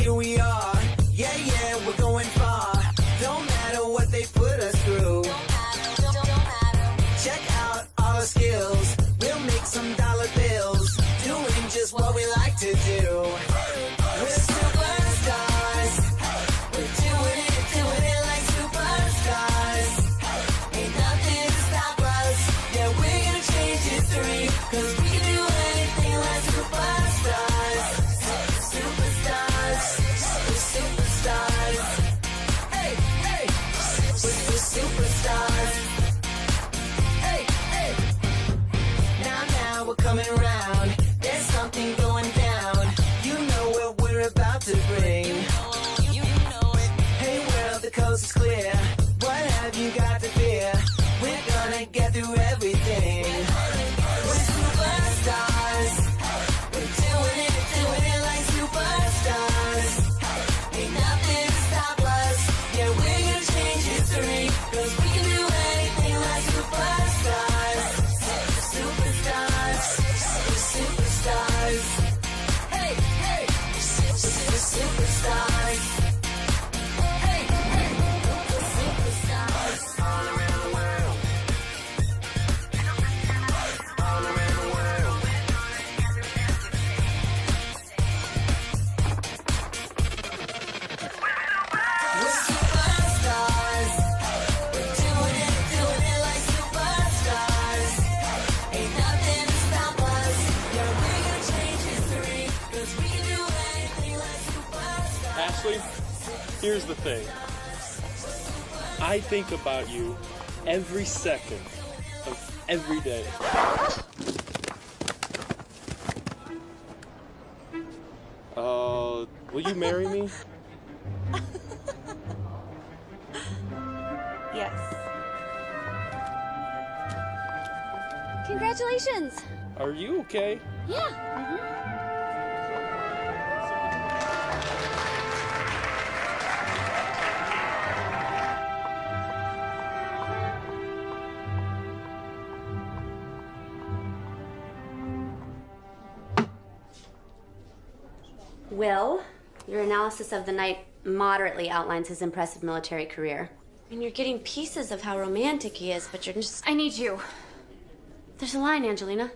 here we are. Yeah, yeah, we're going far. Don't matter what they put us through. Don't matter. Check out all our skills. We'll make some dollar bills. Doing just what we like to do. We're superstars. We're doing it like superstars. Ain't nothing to stop us. Yeah, we're gonna change history. Cause we can do anything like superstars. Superstars. We're superstars. Hey, hey. We're superstars. Hey, hey. Now we're coming around. There's something going down. You know what we're about to bring. You know it. Hey, world, the coast is clear. What have you got to fear? We're gonna get through everything. We're superstars. We're doing it like superstars. Ain't nothing to stop us. Yeah, we're gonna change history. Cause we can do anything like superstars. Superstars. We're superstars. Hey, hey. We're superstars. Hey, hey. We're superstars. All around the world. All around the world. We're superstars. We're doing it like superstars. Ain't nothing to stop us. Yeah, we're gonna change history. Cause we can do anything like superstars. Ashley, here's the thing. I think about you every second of every day. Will you marry me? Yes. Congratulations. Are you okay? Yeah. Will, your analysis of the night moderately outlines his impressive military career. I mean, you're getting pieces of how romantic he is, but you're just... I need you. There's a line, Angelina.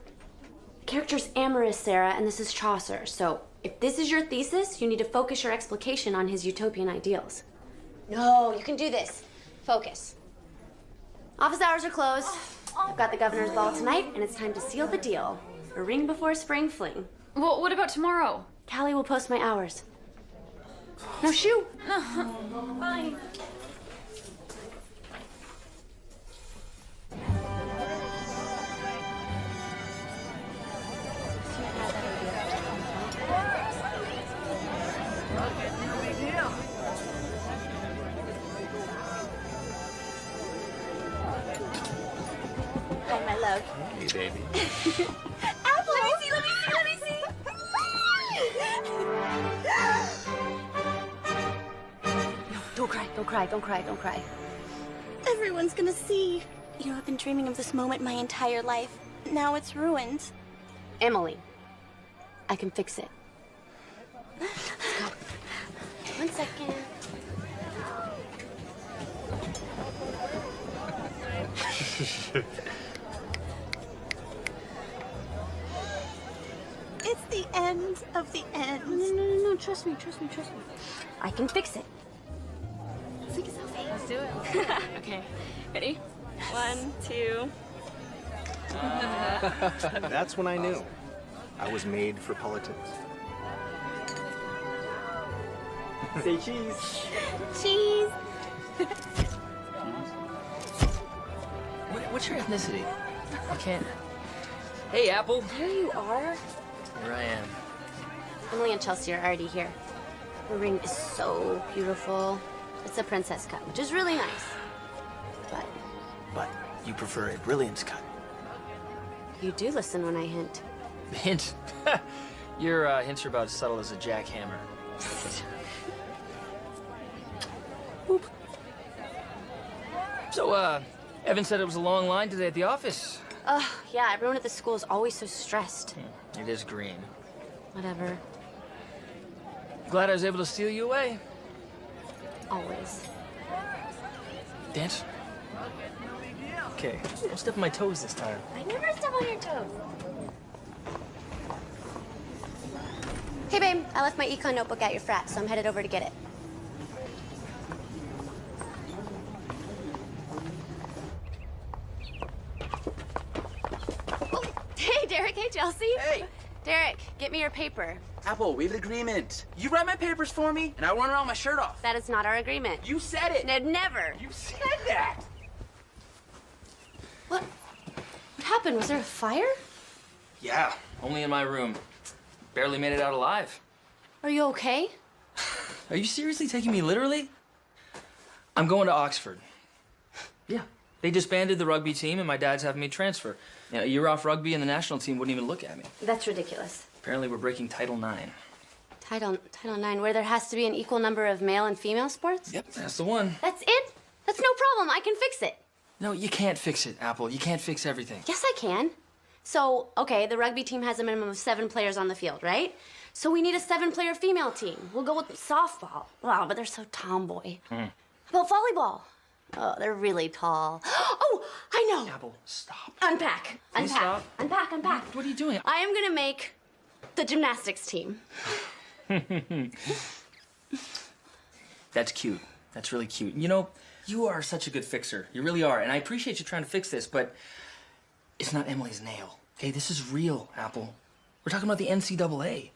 The character's amorous, Sarah, and this is Chaucer. So, if this is your thesis, you need to focus your explication on his utopian ideals. No, you can do this. Focus. Office hours are closed. I've got the governor's ball tonight, and it's time to seal the deal. A ring before spring fling. Well, what about tomorrow? Callie will post my hours. No shoe. Fine. Hi, my love. Hey, baby. Apple! Let me see, let me see, let me see! No, don't cry, don't cry, don't cry, don't cry. Everyone's gonna see. You know, I've been dreaming of this moment my entire life. Now it's ruined. Emily, I can fix it. Let's go. 1 second. It's the end of the end. No, trust me. I can fix it. Let's take a selfie. Let's do it. Okay. Ready? 1, 2. That's when I knew I was made for politics. Say cheese. Cheese. What's your ethnicity? I can't. Hey, Apple. Here you are. Here I am. Emily and Chelsea are already here. The ring is so beautiful. It's a princess cut, which is really nice. But you prefer a brilliance cut. You do listen when I hint. Hint? Your hints are about as subtle as a jackhammer. Boop. So, Evan said it was a long line today at the office. Yeah, everyone at the school is always so stressed. It is green. Whatever. Glad I was able to steal you away. Always. Dance? Okay, don't step on my toes this time. I never step on your toes. Hey, babe, I left my econ notebook at your frat, so I'm headed over to get it. Oh, hey, Derek. Hey, Chelsea. Hey. Derek, get me your paper. Apple, we have an agreement. You write my papers for me, and I run around with my shirt off. That is not our agreement. You said it. Never. You said that. What? What happened? Was there a fire? Yeah, only in my room. Barely made it out alive. Are you okay? Are you seriously taking me literally? I'm going to Oxford. Yeah. They disbanded the rugby team, and my dad's having me transfer. You know, a year off rugby, and the national team wouldn't even look at me. That's ridiculous. Apparently, we're breaking Title IX. Title IX, where there has to be an equal number of male and female sports? Yep, that's the one. That's it? That's no problem. I can fix it. No, you can't fix it, Apple. You can't fix everything. Yes, I can. So, okay, the rugby team has a minimum of 7 players on the field, right? So we need a 7-player female team. We'll go with softball. Wow, but they're so tomboy. How about volleyball? Oh, they're really tall. Oh, I know. Apple, stop. Unpack. Please stop. Unpack. What are you doing? I am gonna make the gymnastics team. That's cute. That's really cute. You know, you are such a good fixer. You really are. And I appreciate you trying to fix this, but it's not Emily's nail. Okay, this is real, Apple. We're talking about the NCAA.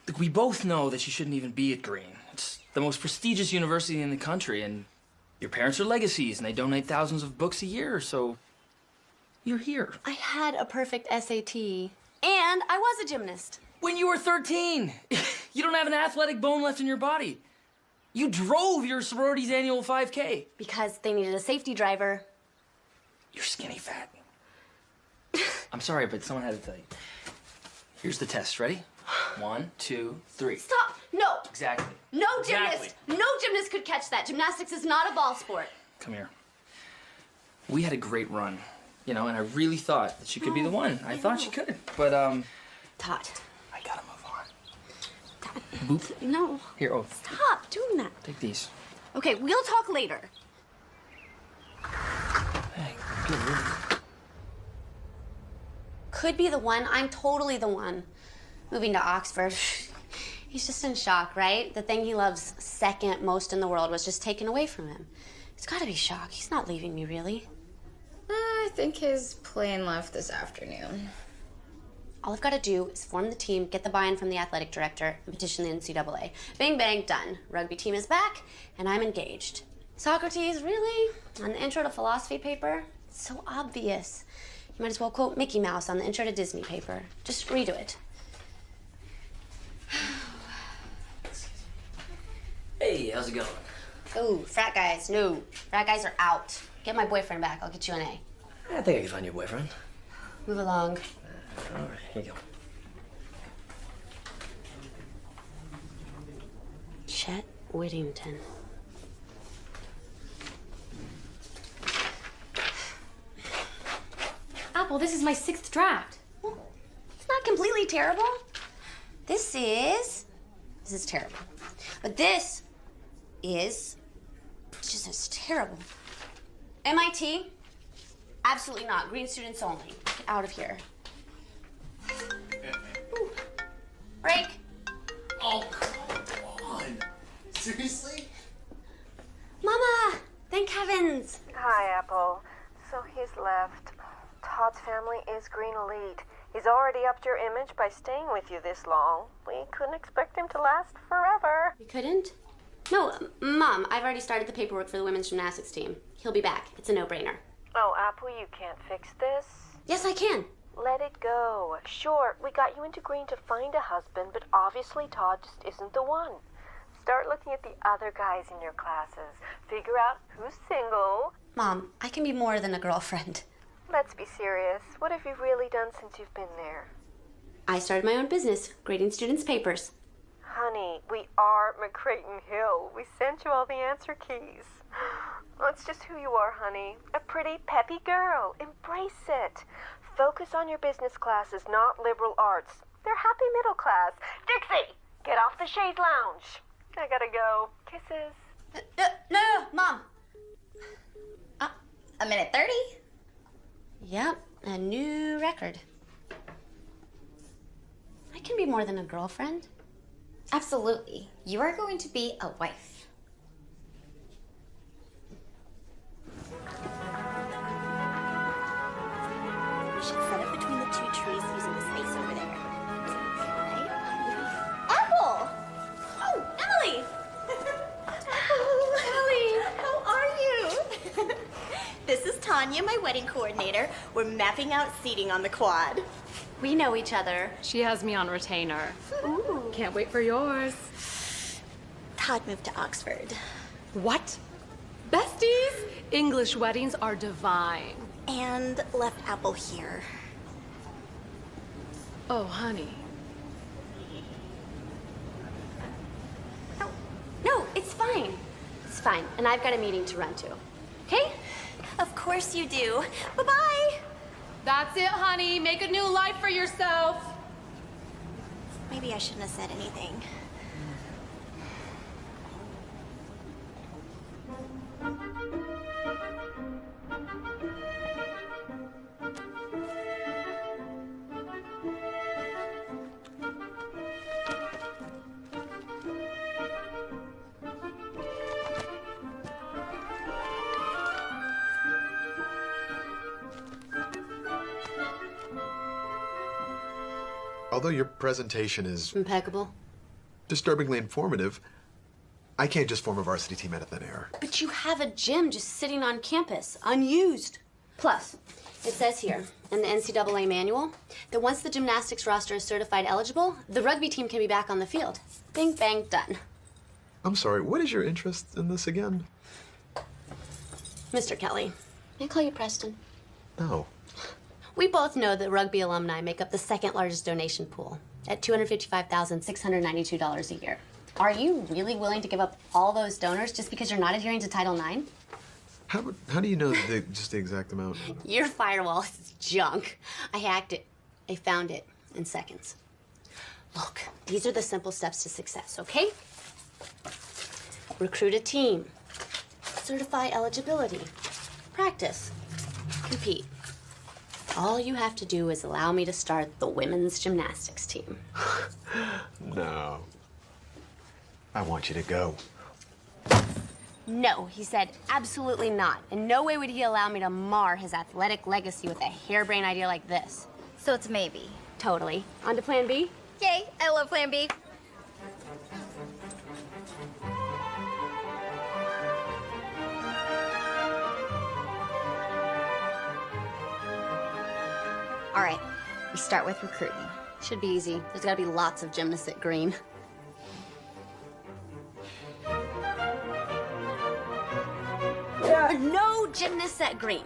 Look, we both know that you shouldn't even be at Green. It's the most prestigious university in the country, and your parents are legacies, and they donate thousands of books a year, so you're here. I had a perfect SAT, and I was a gymnast. When you were 13, you don't have an athletic bone left in your body. You drove your sorority's annual 5K. Because they needed a safety driver. You're skinny fat. I'm sorry, but someone had to tell you. Here's the test. Ready? 1, 2, 3. Stop! No! Exactly. No Exactly. gymnast! No gymnast could catch that. Gymnastics is not a ball sport. Come here. We had a great run, you know, and I really thought that she could be the one. I thought she could, but Todd. I gotta move on. Todd. Boop. No. Here, oh, Stop doing that. take these. Okay, we'll talk later. Hey, good. Could be the one. I'm totally the one. Moving to Oxford. He's just in shock, right? The thing he loves second most in the world was just taken away from him. It's gotta be shock. He's not leaving me, really. I think his plane left this afternoon. All I've got to do is form the team, get the buy-in from the athletic director, and petition the NCAA. Bing, bang, done. Rugby team is back, and I'm engaged. Socrates, really? On the intro to philosophy paper? It's so obvious. You might as well quote Mickey Mouse on the intro to Disney paper. Just redo it. Hey, how's it going? Ooh, frat guys, no. Frat guys are out. Get my boyfriend back, I'll get you an A. I think I can find your boyfriend. Move along. All right, here you go. Chet Whittington. Apple, this is my 6th draft. Well, it's not completely terrible. This is terrible. But this is just as terrible. MIT? Absolutely not. Green students only. Get out of here. Ooh. Break. Oh, come on. Seriously? Mama! Thank heavens! Hi, Apple. So he's left. Todd's family is Green Elite. He's already upped your image by staying with you this long. We couldn't expect him to last forever. We couldn't? No, Mom, I've already started the paperwork for the women's gymnastics team. He'll be back. It's a no-brainer. Oh, Apple, you can't fix this. Yes, I can. Let it go. Sure, we got you into Green to find a husband, but obviously Todd just isn't the one. Start looking at the other guys in your classes. Figure out who's single. Mom, I can be more than a girlfriend. Let's be serious. What have you really done since you've been there? I started my own business, grading students' papers. Honey, we are McCrayton Hill. We sent you all the answer keys. Oh, it's just who you are, honey. A pretty, peppy girl. Embrace it. Focus on your business classes, not liberal arts. They're happy middle class. Dixie! Get off the chaise lounge. I gotta go. Kisses. No, Mom. A minute 30? Yep, a new record. I can be more than a girlfriend. Absolutely. You are going to be a wife. We should set it between the two trees using the space over there. Right? Apple! Oh, Emily! Emily, how are you? This is Tanya, my wedding coordinator. We're mapping out seating on the quad. We know each other. She has me on retainer. Ooh. Can't wait for yours. Todd moved to Oxford. What? Besties? English weddings are divine. And left Apple here. Oh, honey. No, it's fine. It's fine. And I've got a meeting to run to. Okay? Of course you do. Bye-bye. That's it, honey. Make a new life for yourself. Maybe I shouldn't have said anything. Although your presentation is impeccable, disturbingly informative, I can't just form a varsity team out of thin air. but you have a gym just sitting on campus, unused. Plus, it says here in the NCAA manual that once the gymnastics roster is certified eligible, the rugby team can be back on the field. Bing, bang, done. I'm sorry, what is your interest in this again? Mr. Kelly, may I call you Preston? No. We both know that rugby alumni make up the second largest donation pool at $255,692 a year. Are you really willing to give up all those donors just because you're not adhering to Title IX? How do you know just the exact amount? Your firewall is junk. I hacked it. I found it in seconds. Look, these are the simple steps to success, okay? Recruit a team. Certify eligibility. Practice. Compete. All you have to do is allow me to start the women's gymnastics team. No. I want you to go. No, he said absolutely not. In no way would he allow me to mar his athletic legacy with a harebrained idea like this. So it's maybe. Totally. On to Plan B? Yay, I love Plan B. All right, we start with recruiting. Should be easy. There's gotta be lots of gymnasts at Green. There are no gymnasts at Green.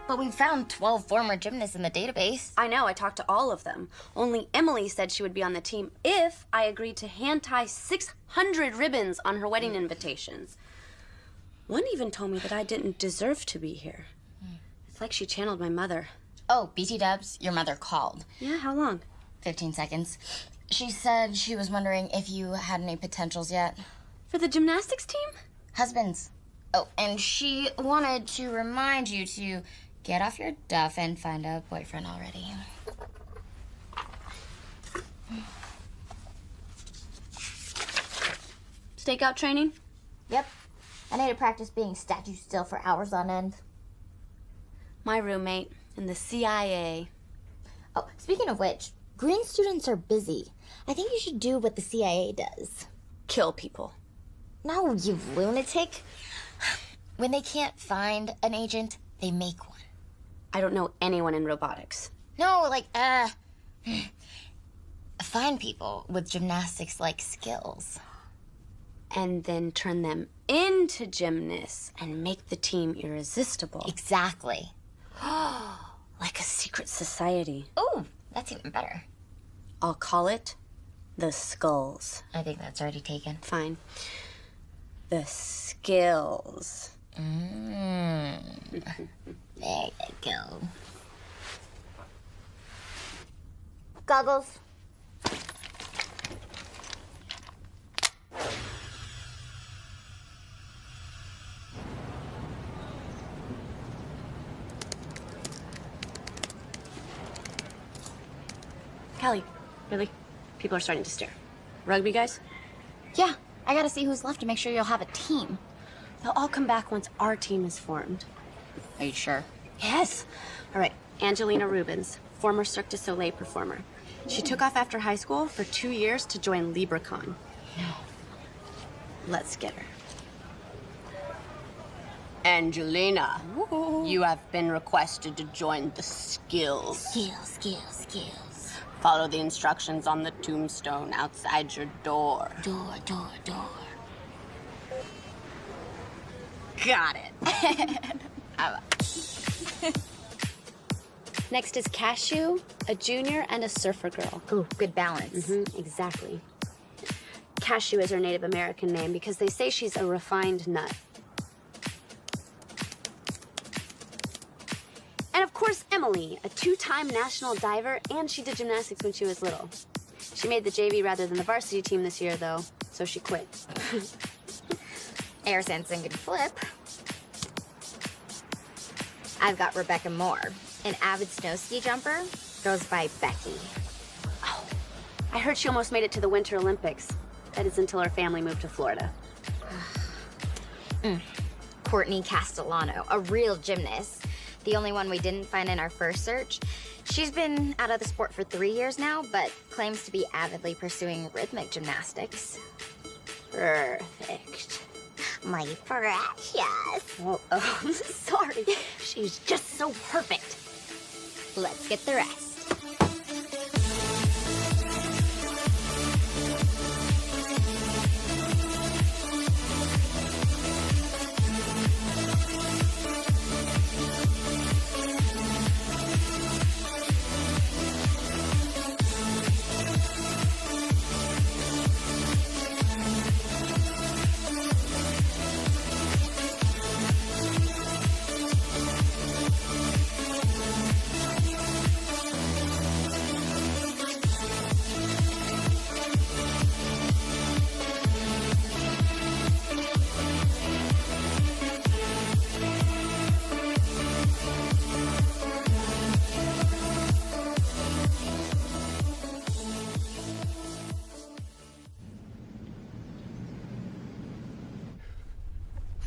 But we found 12 former gymnasts in the database. I know, I talked to all of them. Only Emily said she would be on the team if I agreed to hand tie 600 ribbons on her wedding invitations. One even told me that I didn't deserve to be here. It's like she channeled my mother. Oh, BT Dubs, your mother called. Yeah, how long? 15 seconds. She said she was wondering if you had any potentials yet. For the gymnastics team? Husbands. Oh, and she wanted to remind you to get off your duff and find a boyfriend already. Stakeout training? Yep. I need to practice being statue still for hours on end. My roommate in the CIA. Oh, speaking of which, Green students are busy. I think you should do what the CIA does. Kill people. No, you lunatic. When they can't find an agent, they make one. I don't know anyone in robotics. No, like, find people with gymnastics-like skills. And then turn them into gymnasts and make the team irresistible. Exactly. Like a secret society. Ooh, that's even better. I'll call it the Skulls. I think that's already taken. Fine. The Skills. There you go. Kelly, really? People are starting to stare. Rugby guys? Yeah, I gotta see who's left to make sure you'll have a team. They'll all come back once our team is formed. Are you sure? Yes. All right, Angelina Rubens, former Cirque du Soleil performer. She took off after high school for 2 years to join LibraCon. Let's get her. Angelina, you have been requested to join the skills. Skills. Follow the instructions on the tombstone outside your door. Door. Got it. Next is Cashew, a junior, and a surfer girl. Ooh, good balance. Exactly. Cashew is her Native American name because they say she's a refined nut. And of course, Emily, a 2-time national diver, and she did gymnastics when she was little. She made the JV rather than the varsity team this year, though, so she quit. Air sensing and flip. I've got Rebecca Moore, an avid snow ski jumper, goes by Becky. Oh, I heard she almost made it to the Winter Olympics. That is until her family moved to Florida. Courtney Castellano, a real gymnast. The only one we didn't find in our first search. She's been out of the sport for 3 years now, but claims to be avidly pursuing rhythmic gymnastics. Perfect. My precious. Oh, sorry. She's just so perfect. Let's get the rest.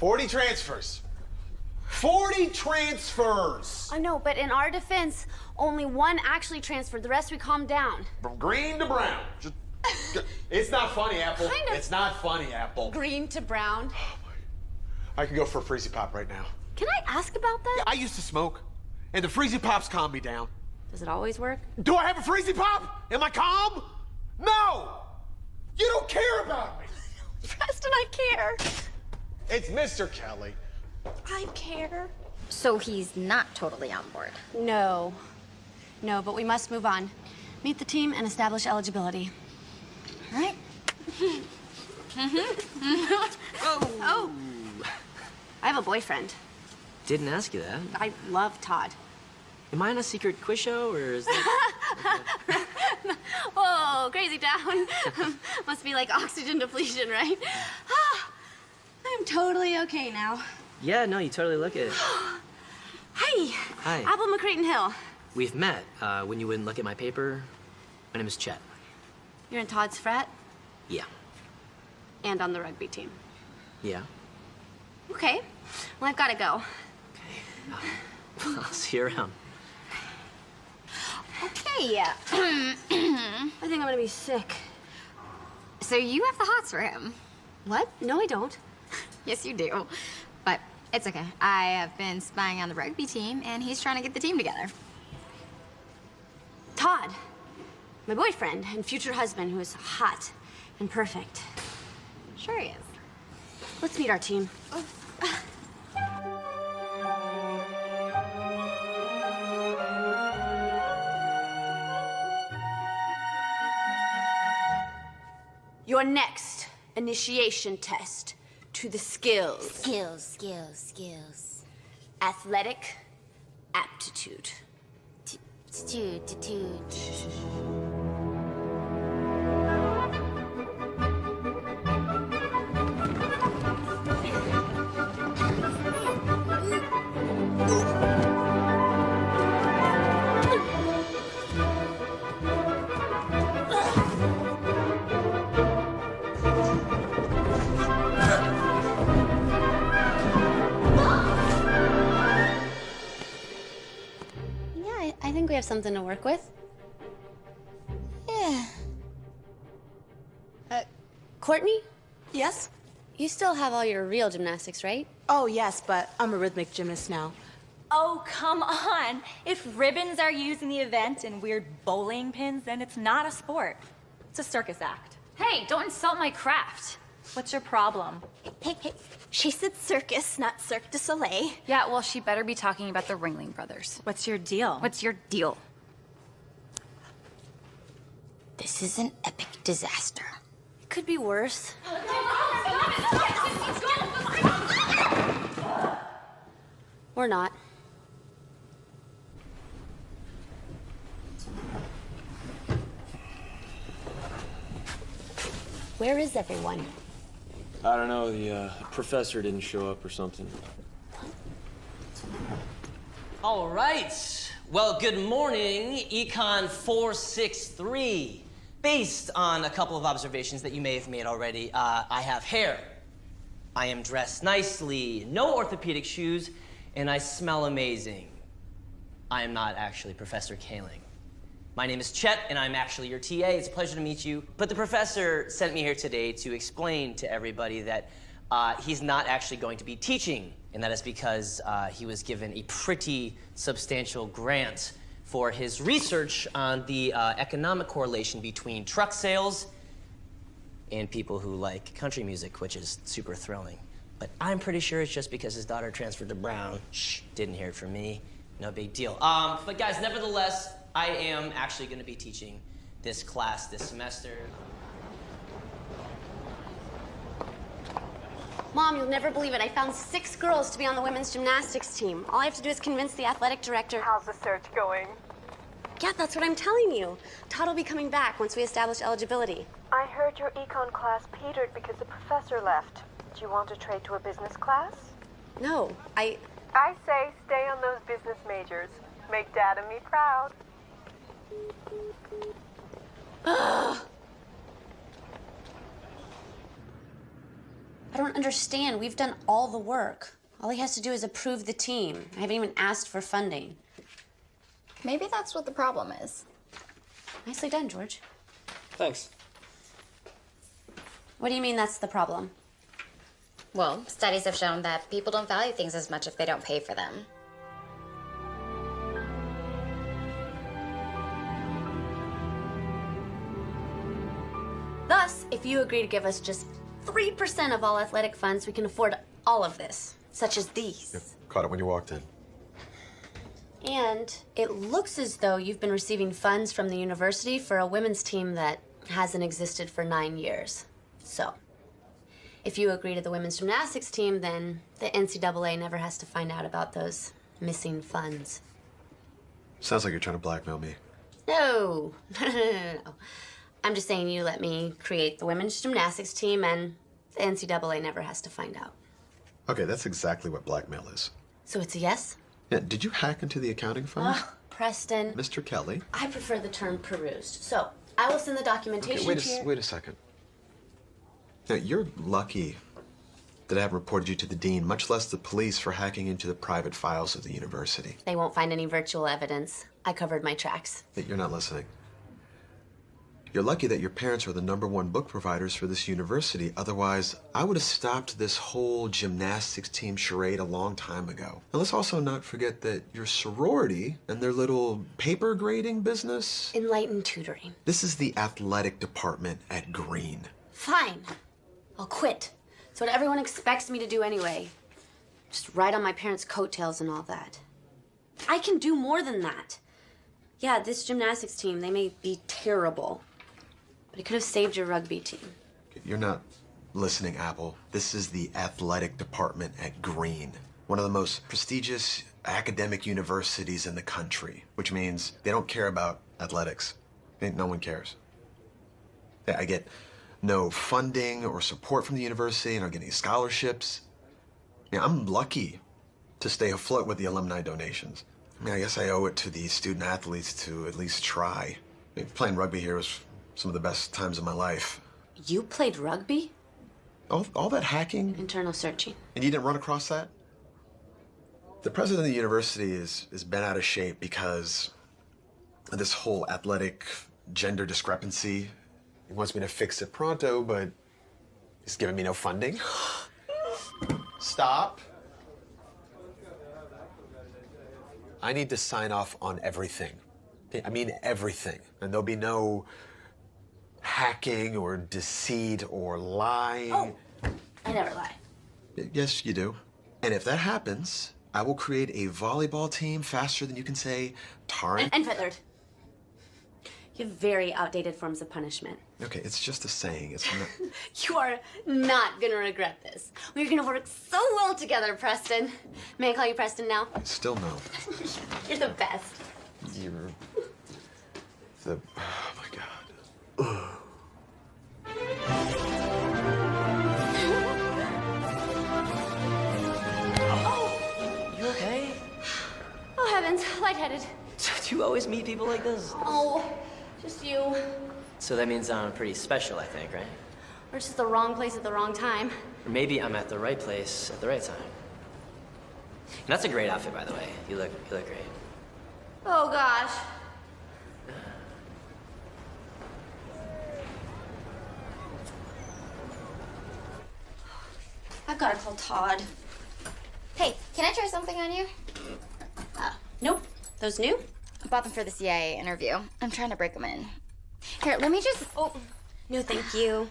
$40 transfers. 40 transfers! I know, but in our defense, only one actually transferred. The rest we calmed down. From green to brown. It's not funny, Apple. Kind of. It's not funny, Apple. Green to brown. I could go for a Freezy Pop right now. Can I ask about that? I used to smoke, and the Freezy Pops calm me down. Does it always work? Do I have a Freezy Pop? Am I calm? No! You don't care about me! Preston, I care. It's Mr. Kelly. I care. So he's not totally on board. No, but we must move on. Meet the team and establish eligibility. All right? Oh. I have a boyfriend. Didn't ask you that. I love Todd. Am I on a secret quiz show, or is that... Whoa, crazy town. Must be like oxygen depletion, right? I'm totally okay now. Yeah, no, you totally look it. Hey. Hi. Apple McCrayton Hill. We've met when you wouldn't look at my paper. My name is Chet. You're in Todd's frat? Yeah. And on the rugby team. Yeah. Okay. Well, I've got to go. I'll see you around. Okay. I think I'm going to be sick. So you have the hots for him. What? No, I don't. Yes, you do. But it's okay. I have been spying on the rugby team, and he's trying to get the team together. Todd, my boyfriend and future husband, who is hot and perfect. Sure he is. Let's meet our team. Your next initiation test to the skills. Skills. Athletic aptitude. something to work with? Yeah. Courtney? Yes? You still have all your real gymnastics, right? Oh, yes, but I'm a rhythmic gymnast now. Oh, come on. If ribbons are used in the event and weird bowling pins, then it's not a sport. It's a circus act. Hey, don't insult my craft. What's your problem? Hey, she said circus, not Cirque du Soleil. Yeah, well, she better be talking about the Ringling Brothers. What's your deal? What's your deal? This is an epic disaster. It could be worse. Or not. Where is everyone? I don't know, the professor didn't show up or something. All right. Well, good morning, Econ 463. Based on a couple of observations that you may have made already, I have hair. I am dressed nicely, no orthopedic shoes, and I smell amazing. I am not actually Professor Kaling. My name is Chet, and I'm actually your TA. It's a pleasure to meet you. But the professor sent me here today to explain to everybody that he's not actually going to be teaching, and that is because he was given a pretty substantial grant for his research on the economic correlation between truck sales and people who like country music, which is super thrilling. But I'm pretty sure it's just because his daughter transferred to Brown. Shh, didn't hear it from me. No big deal. But guys, nevertheless, I am actually going to be teaching this class this semester. Mom, you'll never believe it. I found 6 girls to be on the women's gymnastics team. All I have to do is convince the athletic director. How's the search going? Yeah, that's what I'm telling you. Todd will be coming back once we establish eligibility. I heard your econ class petered because the professor left. Do you want to trade to a business class? No, I say stay on those business majors. Make Dad and me proud. I don't understand. We've done all the work. All he has to do is approve the team. I haven't even asked for funding. Maybe that's what the problem is. Nicely done, George. Thanks. What do you mean that's the problem? Well, studies have shown that people don't value things as much if they don't pay for them. Thus, if you agree to give us just 3% of all athletic funds, we can afford all of this, such as these. Yep. Caught it when you walked in. And it looks as though you've been receiving funds from the university for a women's team that hasn't existed for 9 years. So, if you agree to the women's gymnastics team, then the NCAA never has to find out about those missing funds. Sounds like you're trying to blackmail me. No. No. I'm just saying you let me create the women's gymnastics team and the NCAA never has to find out. Okay, that's exactly what blackmail is. So it's a yes? Yeah, did you hack into the accounting fund? Preston. Mr. Kelly? I prefer the term perused. So I will send the documentation Okay, wait a second. Now, you're lucky that I haven't reported you to the dean, much less the police, for hacking into the private files of the university. They won't find any virtual evidence. I covered my tracks. That you're not listening. You're lucky that your parents are the #1 book providers for this university. Otherwise, I would have stopped this whole gymnastics team charade a long time ago. And let's also not forget that your sorority and their little paper grading business... Enlightened tutoring. This is the athletic department at Green. Fine. I'll quit. It's what everyone expects me to do anyway. Just ride on my parents' coattails and all that. I can do more than that. Yeah, this gymnastics team, they may be terrible. But it could have saved your rugby team. You're not listening, Apple. This is the athletic department at Green, one of the most prestigious academic universities in the country, which means they don't care about athletics. No one cares. I get no funding or support from the university, and I'm getting scholarships. I'm lucky to stay afloat with the alumni donations. I guess I owe it to the student athletes to at least try. Playing rugby here was some of the best times of my life. You played rugby? All that hacking? Internal searching. And you didn't run across that? The president of the university is bent out of shape because this whole athletic gender discrepancy. He wants me to fix it pronto, but he's giving me no funding. Stop. I need to sign off on everything. I mean everything. And there'll be no hacking or deceit or lying. Oh, I never lie. Yes, you do. And if that happens, I will create a volleyball team faster than you can say Taran. And feathered. You have very outdated forms of punishment. Okay, it's just a saying. It's not. You are not gonna regret this. We're gonna work so well together, Preston. May I call you Preston now? Still no. You're the best. You're the. Oh my God. You okay? Oh heavens, lightheaded. Do you always meet people like this? Oh, just you. So that means I'm pretty special, I think, right? Or just the wrong place at the wrong time. Or maybe I'm at the right place at the right time. And that's a great outfit, by the way. You look great. Oh gosh. I've got to call Todd. Hey, can I try something on you? Nope. Those new? I bought them for the CIA interview. I'm trying to break them in. Here, let me just... Oh, no thank you.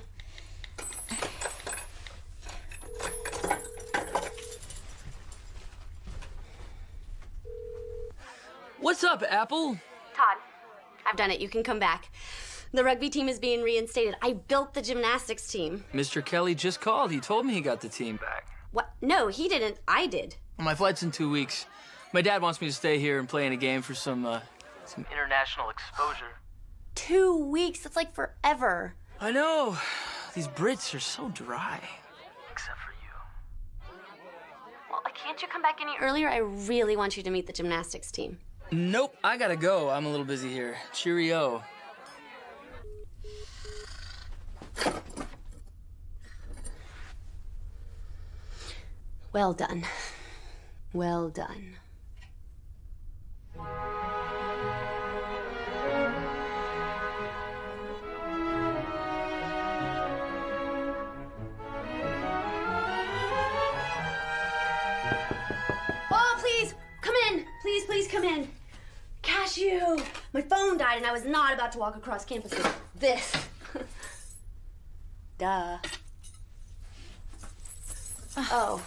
What's up, Apple? Todd, I've done it. You can come back. The rugby team is being reinstated. I built the gymnastics team. Mr. Kelly just called. He told me he got the team back. What? No, he didn't. I did. My flight's in 2 weeks. My dad wants me to stay here and play in a game for some international exposure. 2 weeks? That's like forever. I know. These Brits are so dry. Except for you. Well, can't you come back any earlier? I really want you to meet the gymnastics team. Nope, I gotta go. I'm a little busy here. Cheerio. Well done. Well done. Oh, please, come in. Please come in. Cashew! My phone died and I was not about to walk across campus with this. Duh. Oh.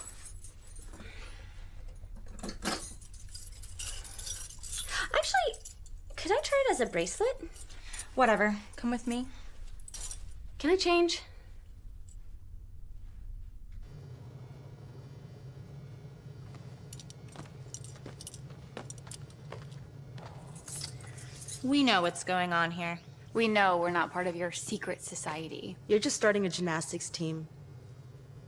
Actually, could I try it as a bracelet? Whatever. Come with me. Can I change? We know what's going on here. We know we're not part of your secret society. You're just starting a gymnastics team.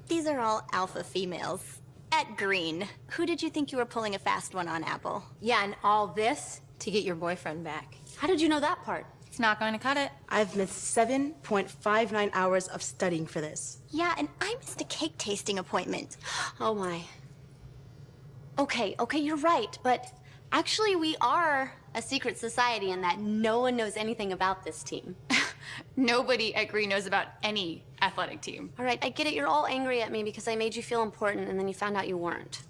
These are all alpha females. At Green. Who did you think you were pulling a fast one on, Apple? Yeah, and all this to get your boyfriend back. How did you know that part? It's not going to cut it. I've missed 7.59 hours of studying for this. Yeah, and I missed a cake tasting appointment. Oh my. Okay, you're right, but actually we are a secret society in that no one knows anything about this team. Nobody at Green knows about any athletic team. All right, I get it. You're all angry at me because I made you feel important and then you found out you weren't.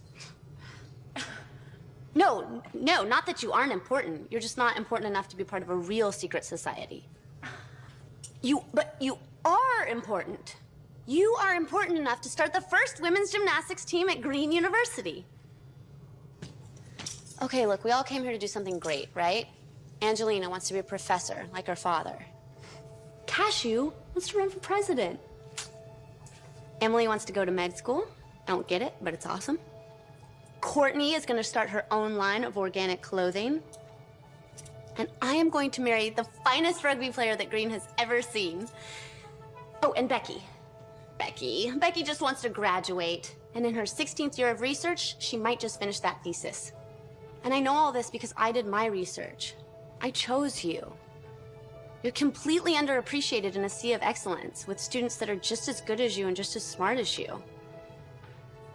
No, not that you aren't important. You're just not important enough to be part of a real secret society. But you are important. You are important enough to start the first women's gymnastics team at Green University. Okay, look, we all came here to do something great, right? Angelina wants to be a professor, like her father. Cashew wants to run for president. Emily wants to go to med school. I don't get it, but it's awesome. Courtney is going to start her own line of organic clothing. And I am going to marry the finest rugby player that Green has ever seen. Oh, and Becky. Becky just wants to graduate. And in her 16th year of research, she might just finish that thesis. And I know all this because I did my research. I chose you. You're completely underappreciated in a sea of excellence with students that are just as good as you and just as smart as you.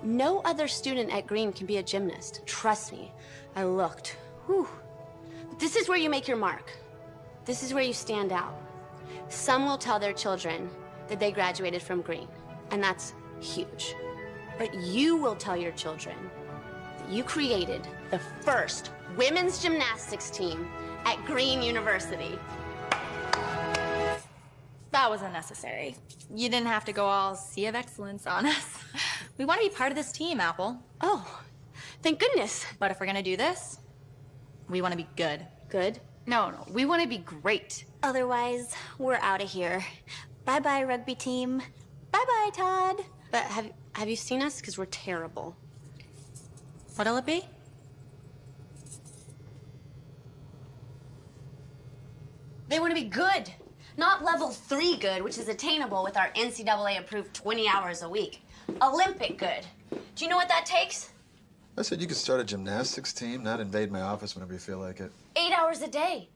No other student at Green can be a gymnast. Trust me. I looked. Whew. This is where you make your mark. This is where you stand out. Some will tell their children that they graduated from Green, and that's huge. But you will tell your children that you created the first women's gymnastics team at Green University. That was unnecessary. You didn't have to go all Sea of Excellence on us. We want to be part of this team, Apple. Oh, thank goodness. But if we're gonna do this, we want to be good. Good? No, we want to be great. Otherwise, we're out of here. Bye-bye, rugby team. Bye-bye, Todd. But have you seen us? Because we're terrible. What'll it be? They want to be good. Not level 3 good, which is attainable with our NCAA-approved 20 hours a week. Olympic good. Do you know what that takes? I said you could start a gymnastics team, not invade my office whenever you feel like it. 8 hours a day.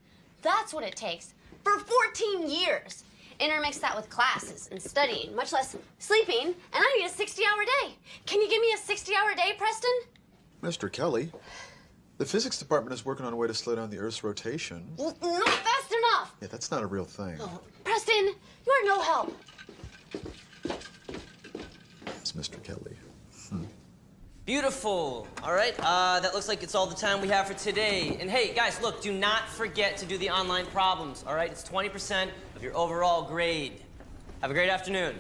That's what it takes. For 14 years. Intermix that with classes and studying, much less sleeping, and I need a 60-hour day. Can you give me a 60-hour day, Preston? Mr. Kelly, the physics department is working on a way to slow down the Earth's rotation. Well, not fast enough. Yeah, that's not a real thing. Oh, Preston, you are no help. It's Mr. Kelly. Beautiful. All right, that looks like it's all the time we have for today. And hey, guys, look, do not forget to do the online problems, all right? It's 20% of your overall grade. Have a great afternoon.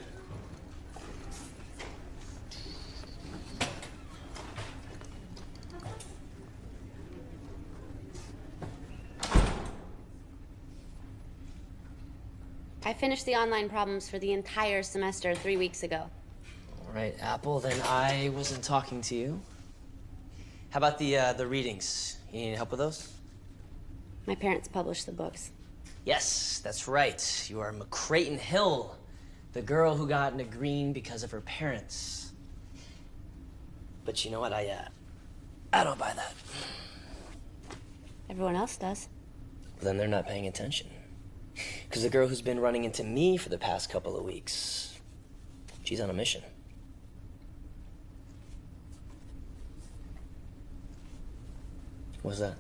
I finished the online problems for the entire semester 3 weeks ago. All right, Apple, then I wasn't talking to you. How about the readings? You need help with those? My parents published the books. Yes, that's right. You are McCrayton Hill, the girl who got into Green because of her parents. But you know what? I don't buy that. Everyone else does. Then they're not paying attention. Because the girl who's been running into me for the past couple of weeks, she's on a mission. What's that?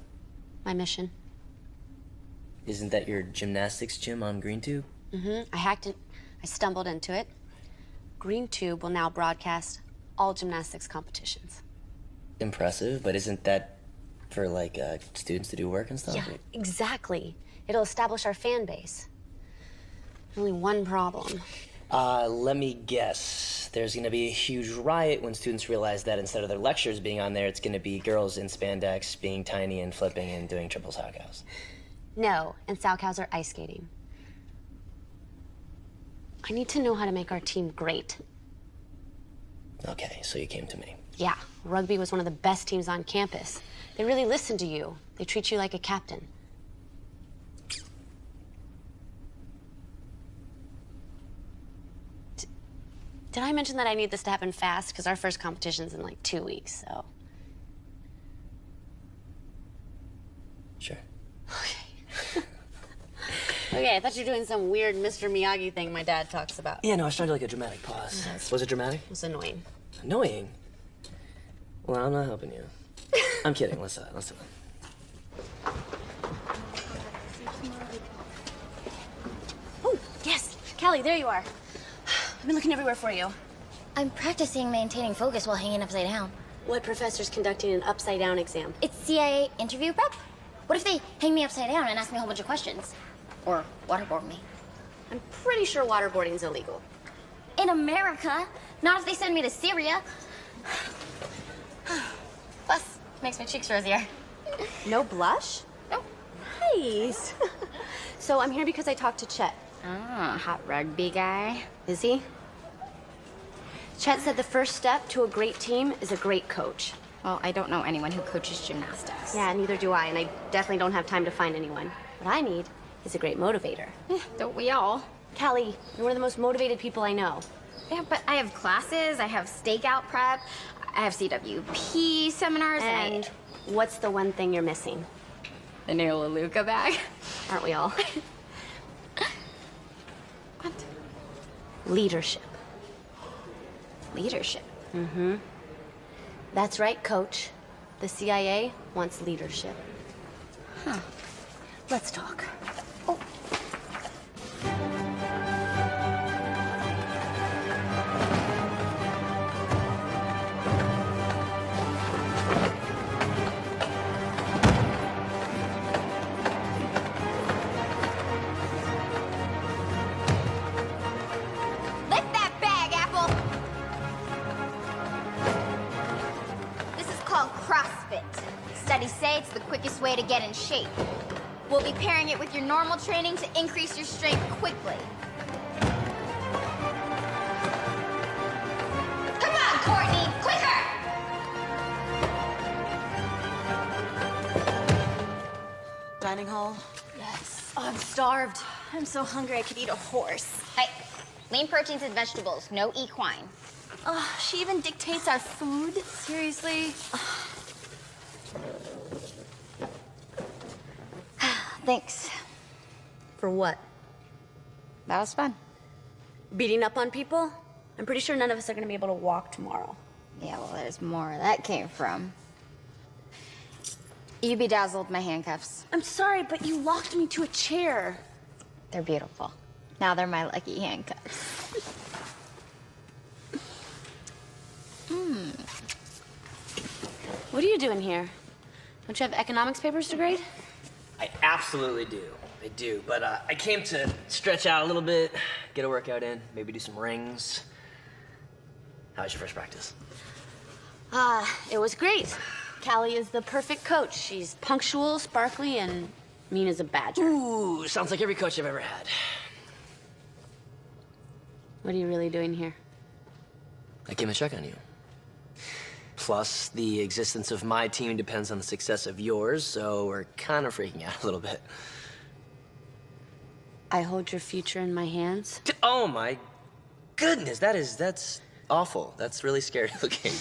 My mission. Isn't that your gymnastics gym on GreenTube? I hacked it. I stumbled into it. GreenTube will now broadcast all gymnastics competitions. Impressive, but isn't that for, like, students to do work and stuff? Yeah, exactly. It'll establish our fan base. Only one problem. Let me guess. There's gonna be a huge riot when students realize that instead of their lectures being on there, it's gonna be girls in spandex being tiny and flipping and doing triple sow cows. No, and sow cows are ice skating. I need to know how to make our team great. Okay, so you came to me. Yeah, rugby was one of the best teams on campus. They really listen to you. They treat you like a captain. Did I mention that I need this to happen fast? Because our first competition's in like 2 weeks, so. Sure. Okay, I thought you were doing some weird Mr. Miyagi thing my dad talks about. Yeah, no, I was trying to do like a dramatic pause. Was it dramatic? It was annoying. Annoying? Well, I'm not helping you. I'm kidding. Let's do it. Oh, yes. Kelly, there you are. I've been looking everywhere for you. I'm practicing maintaining focus while hanging upside down. What professor's conducting an upside-down exam? It's CIA interview prep. What if they hang me upside down and ask me a whole bunch of questions? Or waterboard me? I'm pretty sure waterboarding's illegal. In America, not if they send me to Syria. Plus, makes my cheeks rosier. No blush? No. Nice. So I'm here because I talked to Chet. Ah, hot rugby guy. Is he? Chet said the first step to a great team is a great coach. Well, I don't know anyone who coaches gymnastics. Yeah, neither do I, and I definitely don't have time to find anyone. What I need is a great motivator. Don't we all? Callie, you're one of the most motivated people I know. Yeah, but I have classes, I have stakeout prep, I have CWP seminars, And what's the one thing you're missing? the new Luca bag. Aren't we all? What? Leadership. Leadership? Mm-hmm. That's right, Coach. The CIA wants leadership. Huh. Let's talk. Lift that bag, Apple! This is called CrossFit. Studies say it's the quickest way to get in shape. We'll be pairing it with your normal training to increase your strength quickly. Come on, Courtney! Quicker! Dining hall? Yes. Oh, I'm starved. I'm so hungry I could eat a horse. Hey, lean proteins and vegetables, no equine. Oh, she even dictates our food? Seriously? Thanks. For what? That was fun. Beating up on people? I'm pretty sure none of us are gonna be able to walk tomorrow. Yeah, well, there's more where that came from. You bedazzled my handcuffs. I'm sorry, but you locked me to a chair. They're beautiful. Now they're my lucky handcuffs. What are you doing here? Don't you have economics papers to grade? I absolutely do. I do. But I came to stretch out a little bit, get a workout in, maybe do some rings. How was your first practice? It was great. Callie is the perfect coach. She's punctual, sparkly, and mean as a badger. Ooh, sounds like every coach I've ever had. What are you really doing here? I came to check on you. Plus, the existence of my team depends on the success of yours, so we're kind of freaking out a little bit. I hold your future in my hands. Oh my goodness, that's awful. That's really scary looking.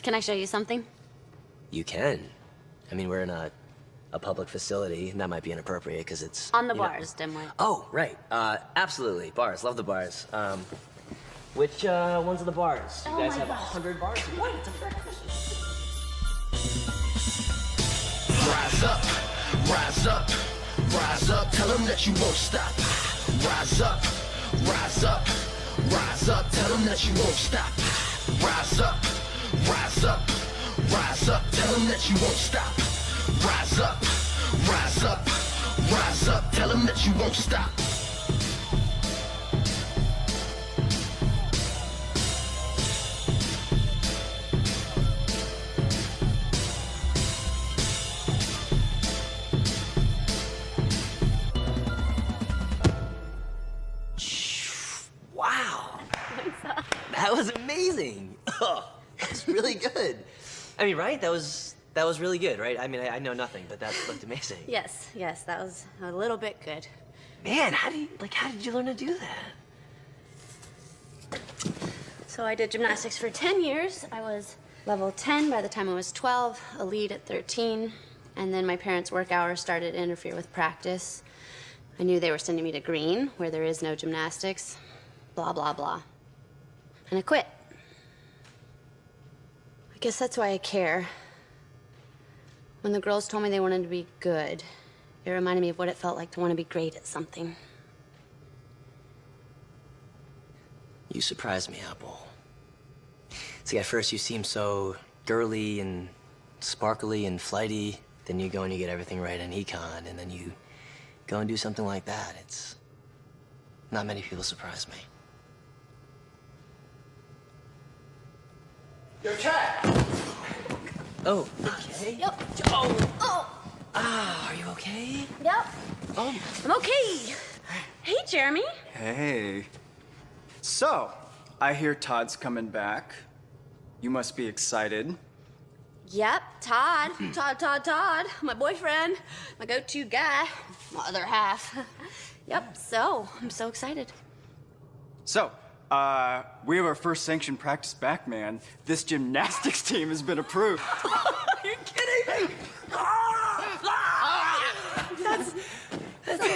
Can I show you something? You can. I mean, we're in a public facility, and that might be inappropriate because it's... On the bars, dimly. Oh, right. Absolutely. Bars. Love the bars. Which ones are the bars? You guys have 100 bars? What? It's a breakfast. Rise up, rise up, rise up. Tell them that you won't stop. Rise up, rise up, rise up. Tell them that you won't stop. Rise up, rise up, rise up. Tell them that you won't stop. Rise up, rise up, rise up. Tell them that you won't stop. Wow. That was amazing. Oh, that's really good. I mean, right? That was really good, right? I mean, I know nothing, but that looked amazing. Yes, that was a little bit good. Man, how did you learn to do that? So I did gymnastics for 10 years. I was level 10 by the time I was 12, elite at 13, and then my parents' work hours started to interfere with practice. I knew they were sending me to Green, where there is no gymnastics, blah, blah, blah. And I quit. I guess that's why I care. When the girls told me they wanted to be good, it reminded me of what it felt like to want to be great at something. You surprised me, Apple. See, at first you seem so girly and sparkly and flighty. Then you go and you get everything right in econ, and then you go and do something like that. It's... not many people surprise me. Your cat! Oh, okay. Yep. Oh! Ah, are you okay? Yep. Oh. I'm okay. Hey, Jeremy. Hey. So, I hear Todd's coming back. You must be excited. Yep, Todd. Todd. My boyfriend. My go-to guy. My other half. Yep, so, I'm so excited. So, we have our first sanctioned practice back, man. This gymnastics team has been approved. Are you kidding me? That's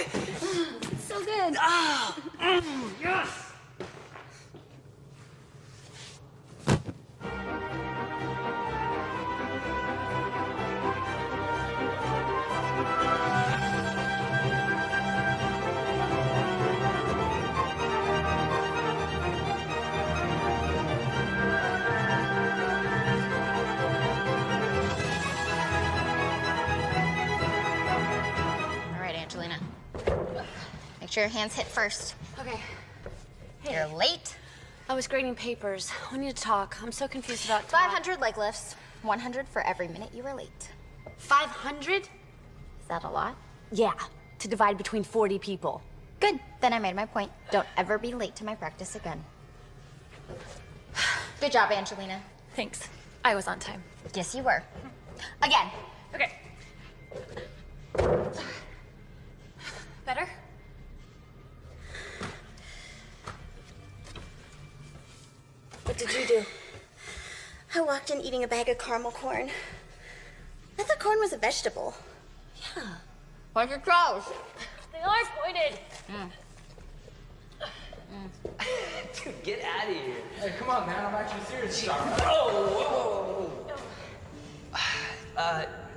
so good. Yes! sure your hands hit first. Okay. Hey. You're late. I was grading papers. We need to talk. I'm so confused about 500 leg lifts. 100 for every minute you were late. 500? Is that a lot? Yeah, to divide between 40 people. Good. Then I made my point. Don't ever be late to my practice again. Good job, Angelina. Thanks. I was on time. Yes, you were. Again. Okay. Better? What did you do? I walked in eating a bag of caramel corn. I thought corn was a vegetable. Yeah. Where's your clothes? They are pointed. Dude, get out of here. Hey, come on, man. I'm actually serious. Whoa.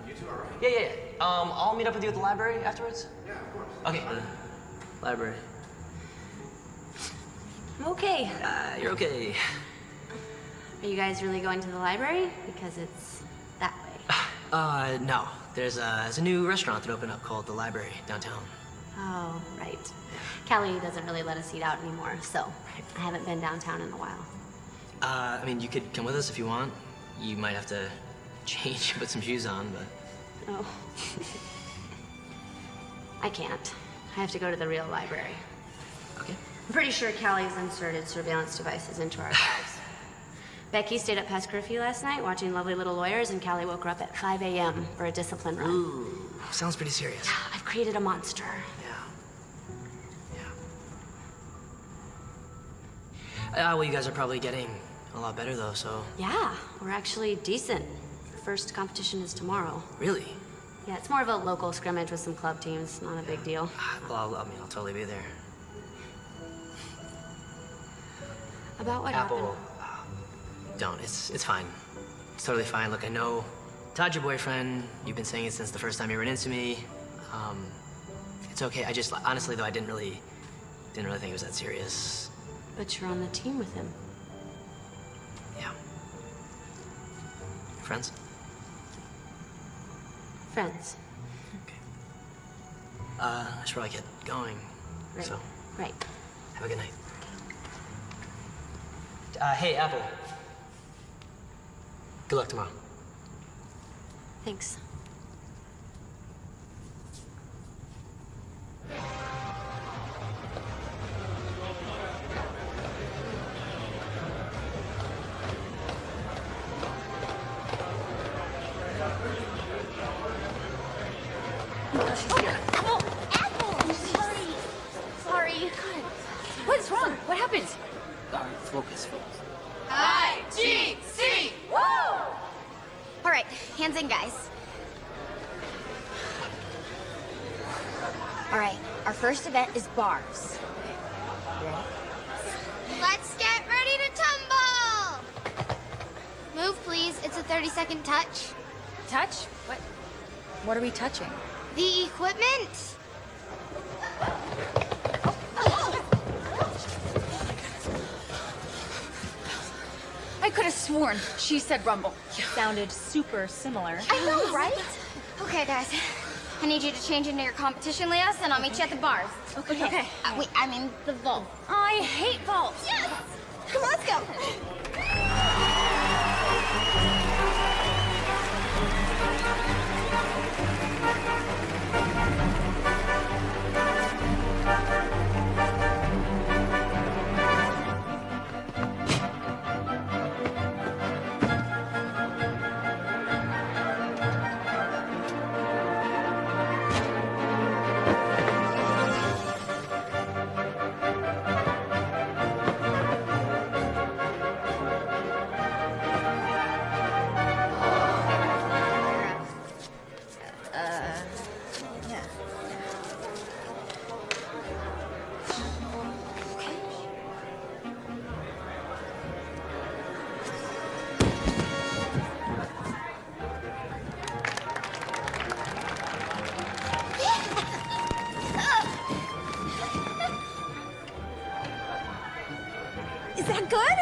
You two all right? Yeah. I'll meet up with you at the library afterwards. Yeah, of course. Okay. Library. I'm okay. You're okay. Are you guys really going to the library? Because it's that way. No. There's a new restaurant that opened up called The Library downtown. Oh, right. Callie doesn't really let us eat out anymore, so I haven't been downtown in a while. I mean, you could come with us if you want. You might have to change, put some shoes on, but... Oh. I can't. I have to go to the real library. Okay. I'm pretty sure Callie's inserted surveillance devices into our cars. Becky stayed up past curfew last night watching Lovely Little Lawyers, and Callie woke her up at 5 a.m. for a discipline run. Ooh, sounds pretty serious. I've created a monster. Well, you guys are probably getting a lot better, though, so... Yeah, we're actually decent. Our first competition is tomorrow. Really? Yeah, it's more of a local scrimmage with some club teams. Not a big deal. Well, I'll totally be there. About what Apple, happened? don't. It's fine. It's totally fine. Look, I know Todd's your boyfriend. You've been saying it since the first time you ran into me. It's okay. I just, honestly, though, I didn't really think it was that serious. But you're on the team with him. Yeah. Friends? Friends. I should probably get going. Right. So, Right. have a good night. Hey, Apple. Good luck tomorrow. Thanks. Sorry. What's wrong? What happened? Focus. IGC! Woo! All right, hands in, guys. All right, our first event is bars. Let's get ready to tumble! Move, please. It's a 30-second touch. Touch? What are we touching? The equipment. I could have sworn she said rumble. It sounded super similar. I know, right? Okay, guys. I need you to change into your competition layouts, and I'll meet you at the bars. Okay. Wait, I mean the vault. I hate vaults. Yes! Come on, let's go. Is that good?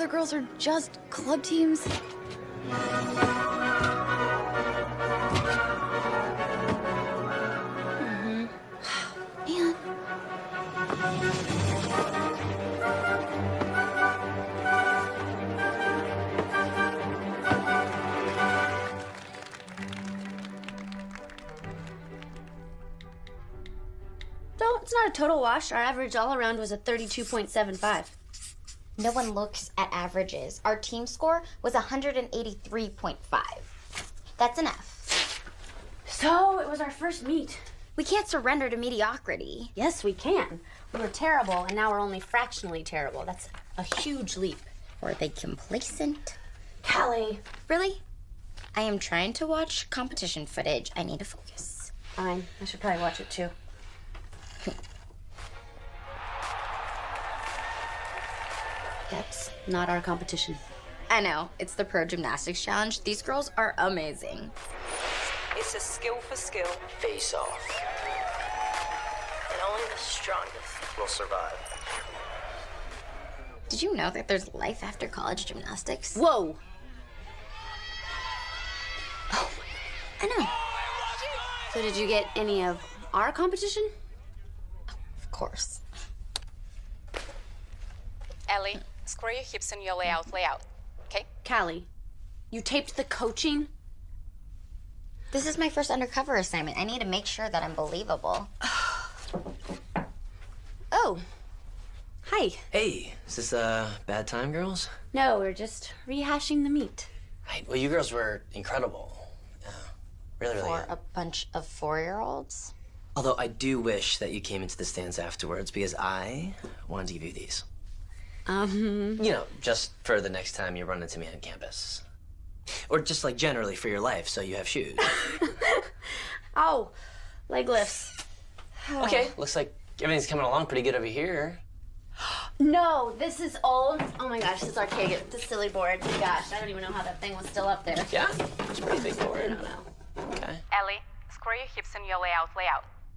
girls are just club teams. Man. So it's not a total wash. Our average all around was a 32.75. No one looks at averages. Our team score was 183.5. That's an F. So it was our first meet. We can't surrender to mediocrity. Yes, we can. We were terrible, and now we're only fractionally terrible. That's a huge leap. Were they complacent? Callie. Really? I am trying to watch competition footage. I need to focus. Fine. I should probably watch it too. That's not our competition. I know. It's the Pro Gymnastics Challenge. These girls are amazing. It's a skill for skill. Face off. And only the strongest will survive. Did you know that there's life after college gymnastics? Whoa! Oh, I know. So did you get any of our competition? Of course. Ellie, square your hips and your layout, okay? Callie, you taped the coaching? This is my first undercover assignment. I need to make sure that I'm believable. Oh. Hi. Hey, is this a bad time, girls? No, we're just rehashing the meet. Right, well, you girls were incredible. Really, really For good. a bunch of 4-year-olds? Although I do wish that you came into the stands afterwards because I wanted to give you these. You know, just for the next time you run into me on campus. Or just like generally for your life, so you have shoes. Ow, leg lifts. Okay, looks like everything's coming along pretty good over here. No, this is old. Oh my gosh, this is archaic. The silly board. Gosh, I don't even know how that thing was still up there. Yeah? It's a pretty big board. I don't know. Okay. Ellie, square your hips and your layout.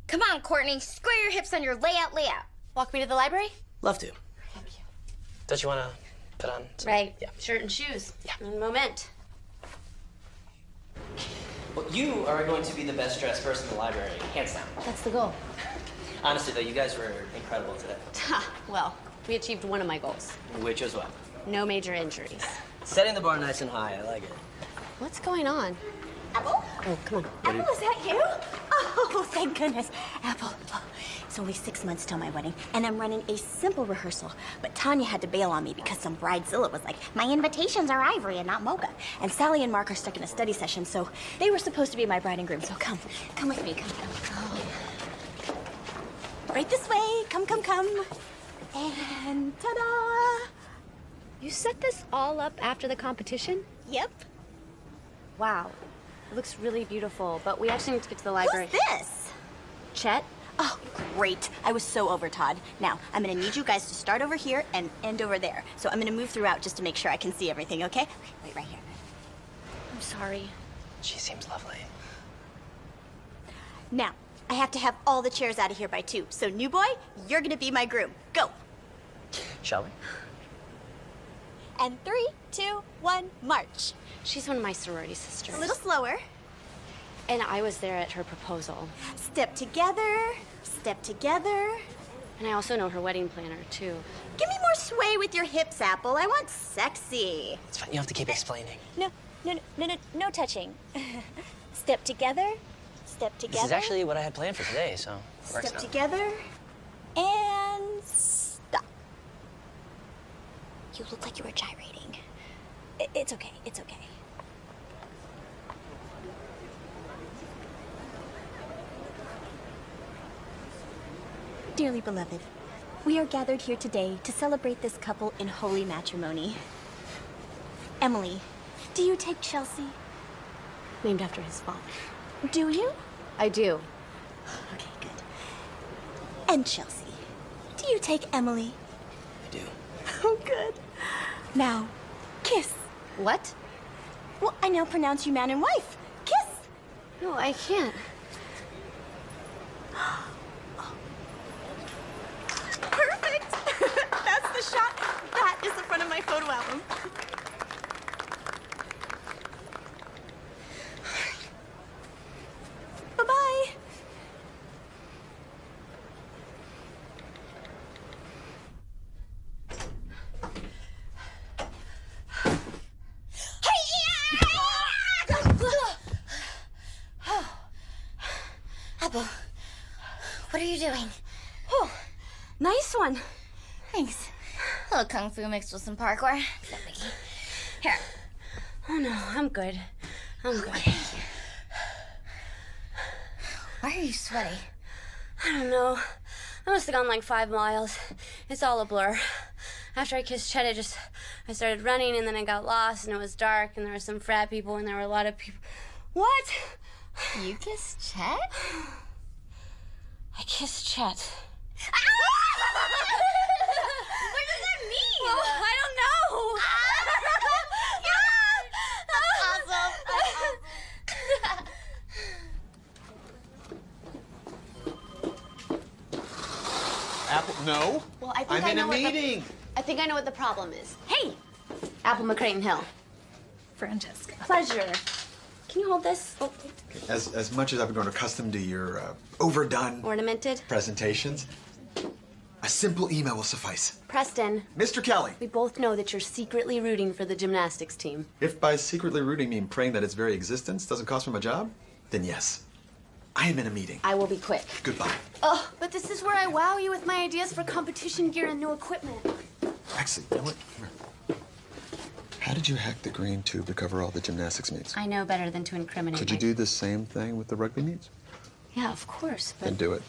Come on, Courtney. Square your hips on your layout. Walk me to the library? Love to. Thank you. Don't you want to put on some... Right. Yeah. Shirt and shoes. Yeah. Un moment. Well, you are going to be the best dressed person in the library, hands down. That's the goal. Honestly, though, you guys were incredible today. Well, we achieved one of my goals. Which was what? No major injuries. Setting the bar nice and high. I like it. What's going on? Apple? Oh, come on. Apple, is that you? Oh, thank goodness. Apple, it's only 6 months till my wedding, and I'm running a simple rehearsal. But Tanya had to bail on me because some bridezilla was like, my invitations are ivory and not mocha. And Sally and Mark are stuck in a study session, so they were supposed to be my bride and groom. So come with me, come. Right this way, come. And ta-da! You set this all up after the competition? Yep. Wow. It looks really beautiful, but we actually need to get to the library. Who's this? Chet? Oh, great. I was so over, Todd. Now, I'm gonna need you guys to start over here and end over there. So I'm gonna move throughout just to make sure I can see everything, okay? Wait, right here. I'm sorry. She seems lovely. Now, I have to have all the chairs out of here by 2. So, new boy, you're gonna be my groom. Go! Shall we? And 3, 2, 1, march. She's one of my sorority sisters. A little slower. And I was there at her proposal. Step together, step together. And I also know her wedding planner, too. Give me more sway with your hips, Apple. I want sexy. It's fine. You don't have to keep explaining. No touching. Step together, step together. This is actually what I had planned for today, so it works Step out. together, and stop. You look like you were gyrating. It's okay, it's okay. Dearly beloved, we are gathered here today to celebrate this couple in holy matrimony. Emily, do you take Chelsea? Named after his father. Do you? I do. Okay, good. And Chelsea, do you take Emily? I do. Oh, good. Now, kiss. What? Well, I now pronounce you man and wife. Kiss. No, I can't. Perfect. That's the shot. That is the front of my photo album. Bye-bye. Apple, what are you doing? Oh, nice one. Thanks. A little kung fu mixed with some parkour. No biggie. Here. Oh no, I'm good. I'm good. Why are you sweaty? I don't know. I must have gone like 5 miles. It's all a blur. After I kissed Chet, I started running, and then I got lost, and it was dark, and there were some frat people, and there were a lot of people. What? You kissed Chet? I kissed Chet. What does that mean? Well, I don't know. Apple, no. Well, I think I'm I in know a what meeting. I think I know what the problem is. Hey, Apple McCrane Hill. Francesca. Pleasure. Can you hold this? Oh. As much as I've grown accustomed to your overdone Ornamented. presentations, a simple email will suffice. Preston. Mr. Kelly. We both know that you're secretly rooting for the gymnastics team. If by secretly rooting mean praying that its very existence doesn't cost me my job, then yes. I am in a meeting. I will be quick. Goodbye. Oh, but this is where I wow you with my ideas for competition gear and new equipment. Actually, you know what? Come here. How did you hack the green tube to cover all the gymnastics meets? I know better than to incriminate Could you do the same thing with the rugby meets? Yeah, of course, but Then do it.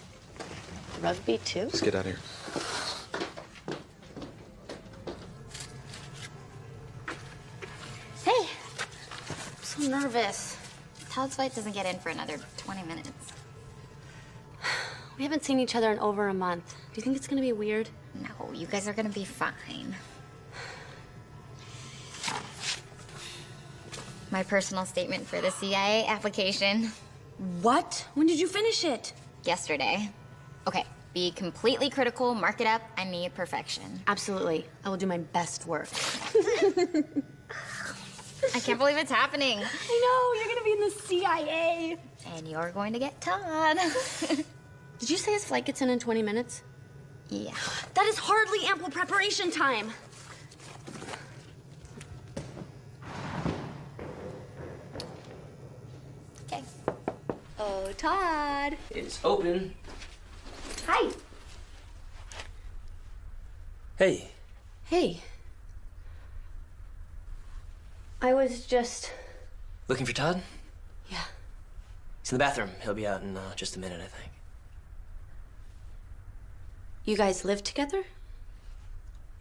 rugby too? Just get out of here. Hey, I'm so nervous. Todd's flight doesn't get in for another 20 minutes. We haven't seen each other in over a month. Do you think it's gonna be weird? No, you guys are gonna be fine. My personal statement for the CIA application. What? When did you finish it? Yesterday. Okay, be completely critical, mark it up. I need perfection. Absolutely. I will do my best work. I can't believe it's happening. I know, you're gonna be in the CIA. And you're going to get Todd. Did you say his flight gets in 20 minutes? Yeah. That is hardly ample preparation time. Okay. Oh, Todd. It's open. Hi. Hey. Hey. I was just... Looking for Todd? Yeah. He's in the bathroom. He'll be out in just a minute, I think. You guys live together?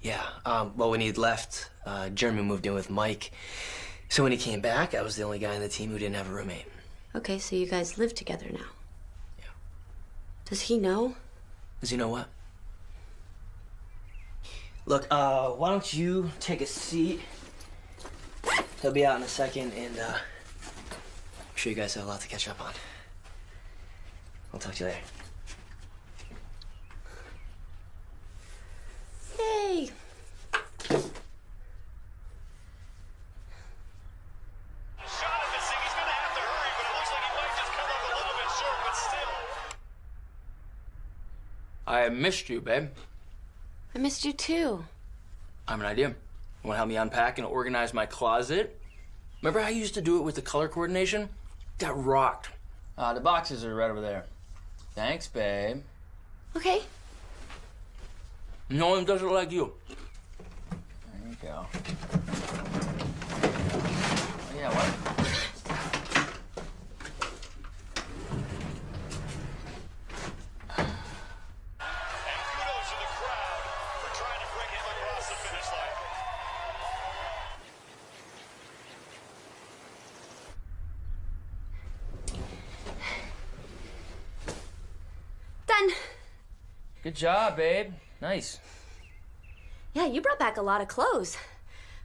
Yeah. Well, when he'd left, Jeremy moved in with Mike. So when he came back, I was the only guy on the team who didn't have a roommate. Okay, so you guys live together now. Yeah. Does he know? Does he know what? Look, why don't you take a seat? He'll be out in a second, and I'm sure you guys have a lot to catch up on. I'll talk to you later. Yay! I missed you, babe. I missed you too. I have an idea. You want to help me unpack and organize my closet? Remember how I used to do it with the color coordination? Got rocked. The boxes are right over there. Thanks, babe. Okay. No one does it like you. There you go. Oh, yeah, what? Done. Good job, babe. Nice. Yeah, you brought back a lot of clothes.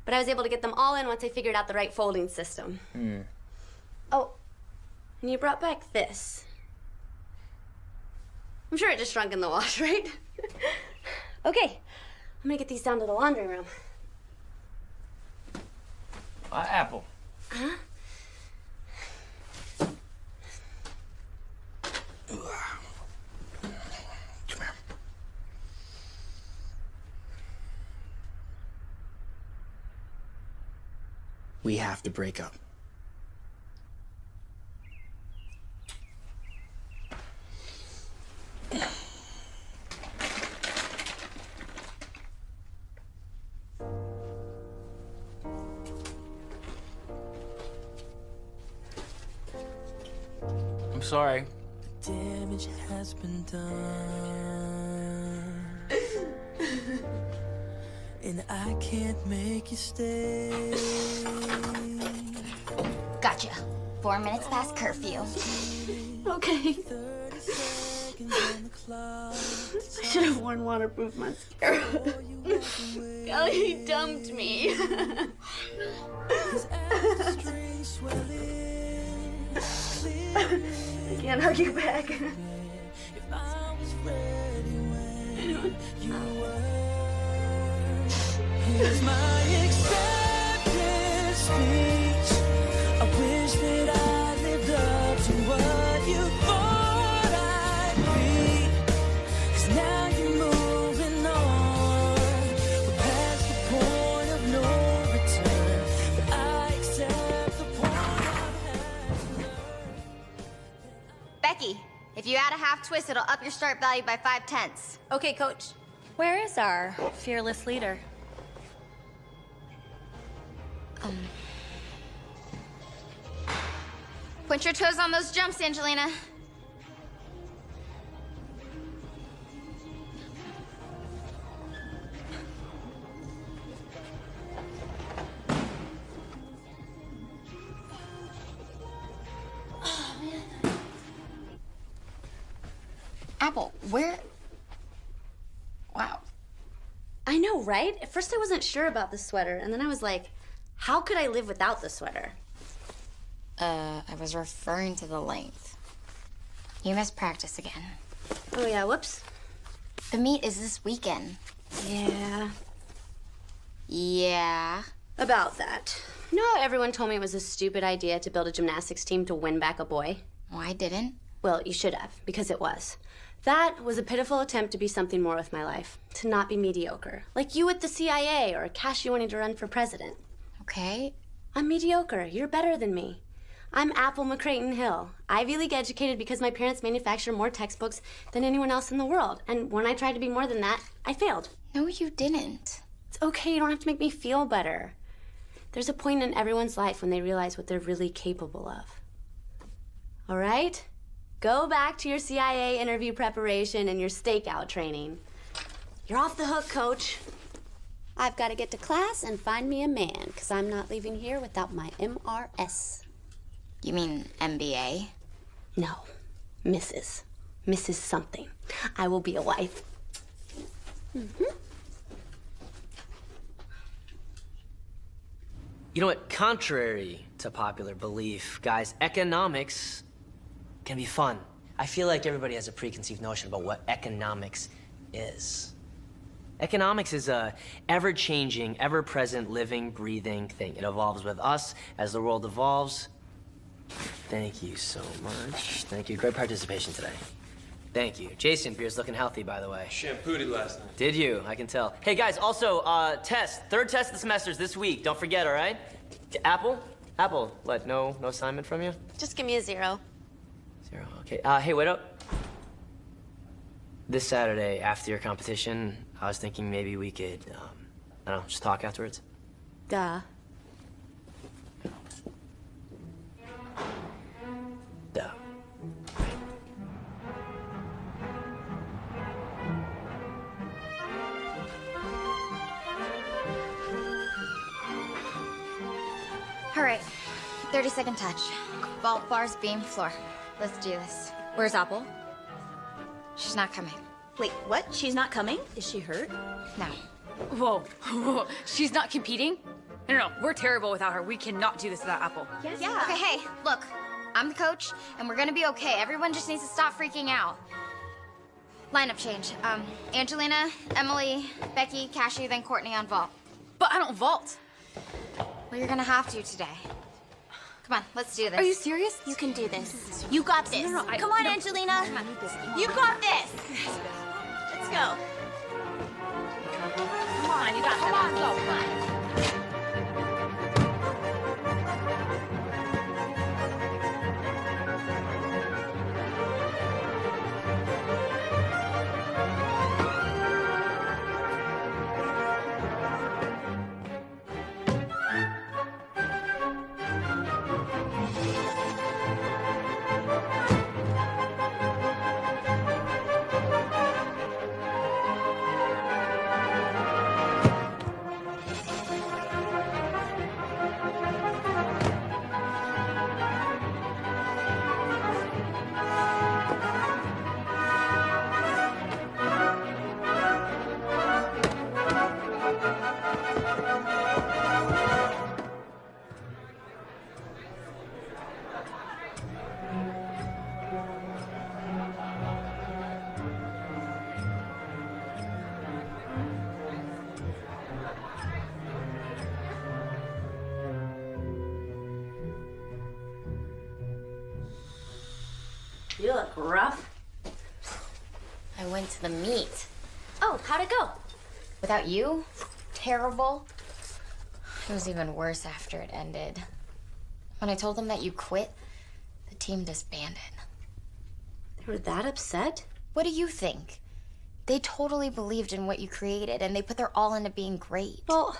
But I was able to get them all in once I figured out the right folding system. Oh, and you brought back this. I'm sure it just shrunk in the wash, right? Okay, I'm gonna get these down to the laundry room. Apple. Huh? Come here. We have to break up. I'm sorry. Damage has been done, and I can't make you stay. Gotcha. 4 minutes past curfew. Okay. I should have worn waterproof mascara. Kelly dumped me. I can't argue back. Here's my acceptance speech. I wish that I lived up to what you thought I'd be. 'Cause now you're moving on. We're past the point of no return. But I accept the point. Becky, if you add a half twist, it'll up your start value by 5/10. Okay, coach. Where is our fearless leader? Point your toes on those jumps, Angelina. Apple, where? Wow. I know, right? At first I wasn't sure about the sweater, and then I was like, how could I live without the sweater? I was referring to the length. You missed practice again. Oh yeah, whoops. The meet is this weekend. Yeah. Yeah. About that. You know how everyone told me it was a stupid idea to build a gymnastics team to win back a boy? Oh, I didn't. Well, you should have, because it was. That was a pitiful attempt to be something more with my life. To not be mediocre. Like you at the CIA, or Cassie wanting to run for president. Okay. I'm mediocre. You're better than me. I'm Apple McCrayton Hill. Ivy League educated because my parents manufacture more textbooks than anyone else in the world. And when I tried to be more than that, I failed. No, you didn't. It's okay. You don't have to make me feel better. There's a point in everyone's life when they realize what they're really capable of. All right? Go back to your CIA interview preparation and your stakeout training. You're off the hook, coach. I've got to get to class and find me a man, because I'm not leaving here without my MRS. You mean MBA? No, Mrs. Mrs. something. I will be a wife. Mm-hmm. You know what? Contrary to popular belief, guys, economics can be fun. I feel like everybody has a preconceived notion about what economics is. Economics is a ever-changing, ever-present, living, breathing thing. It evolves with us as the world evolves. Thank you so much. Thank you. Great participation today. Thank you. Jason, beer's looking healthy, by the way. Shampooed it last night. Did you? I can tell. Hey, guys, also, third test of the semester's this week. Don't forget, all right? Apple? Apple, what, no assignment from you? Just give me a 0. 0, okay. Hey, wait up. This Saturday, after your competition, I was thinking maybe we could, I don't know, just talk afterwards. Duh. Duh. All right. 30-second touch. Vault bars, beam, floor. Let's do this. Where's Apple? She's not coming. Wait, what? She's not coming? Is she hurt? No. Whoa, whoa. She's not competing? No, we're terrible without her. We cannot do this without Apple. Yes. Yeah. Okay, hey, look. I'm the coach, and we're gonna be okay. Everyone just needs to stop freaking out. Lineup change. Angelina, Emily, Becky, Cassie, then Courtney on vault. But I don't vault. Well, you're gonna have to today. Come on, let's do this. Are you serious? You can do this. You got this. Come on, Angelina. Come on. You got this. Let's go. Come on, you got this. Come on, go. Come on. You look rough. I went to the meet. Oh, how'd it go? Without you? Terrible. It was even worse after it ended. When I told them that you quit, the team disbanded. They were that upset? What do you think? They totally believed in what you created, and they put their all into being great. Well,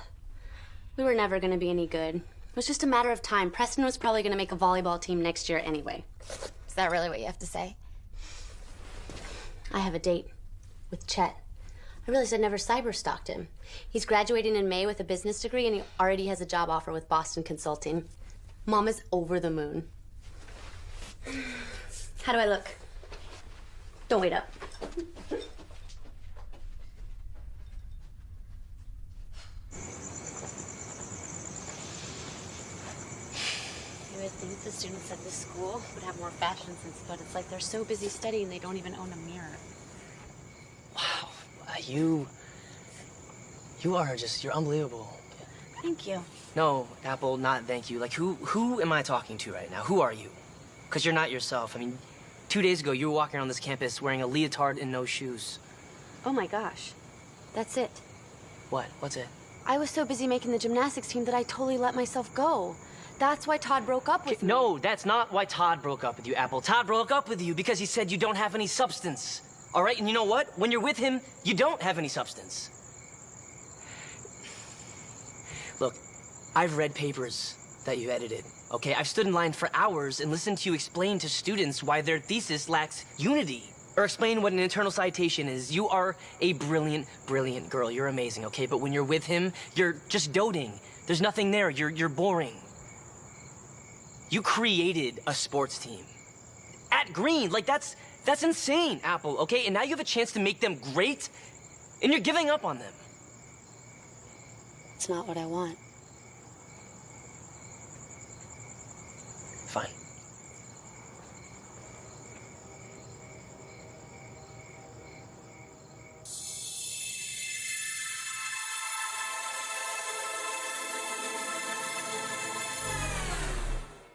we were never going to be any good. It was just a matter of time. Preston was probably going to make a volleyball team next year anyway. Is that really what you have to say? I have a date with Chet. I realized I'd never cyber-stalked him. He's graduating in May with a business degree, and he already has a job offer with Boston Consulting. Mom is over the moon. How do I look? Don't wait up. You would think the students at this school would have more fashion sense, but it's like they're so busy studying they don't even own a mirror. Wow, you are just, you're unbelievable. Thank you. No, Apple, not thank you. Like, who am I talking to right now? Who are you? Because you're not yourself. I mean, 2 days ago, you were walking around this campus wearing a leotard and no shoes. Oh my gosh. That's it. What? What's it? I was so busy making the gymnastics team that I totally let myself go. That's why Todd broke up with me. No, that's not why Todd broke up with you, Apple. Todd broke up with you because he said you don't have any substance. All right? And you know what? When you're with him, you don't have any substance. Look, I've read papers that you edited, okay? I've stood in line for hours and listened to you explain to students why their thesis lacks unity. Or explain what an internal citation is. You are a brilliant, brilliant girl. You're amazing, okay? But when you're with him, you're just doting. There's nothing there. You're boring. You created a sports team. At Green, like that's insane, Apple, okay? And now you have a chance to make them great, and you're giving up on them. It's not what I want. Fine.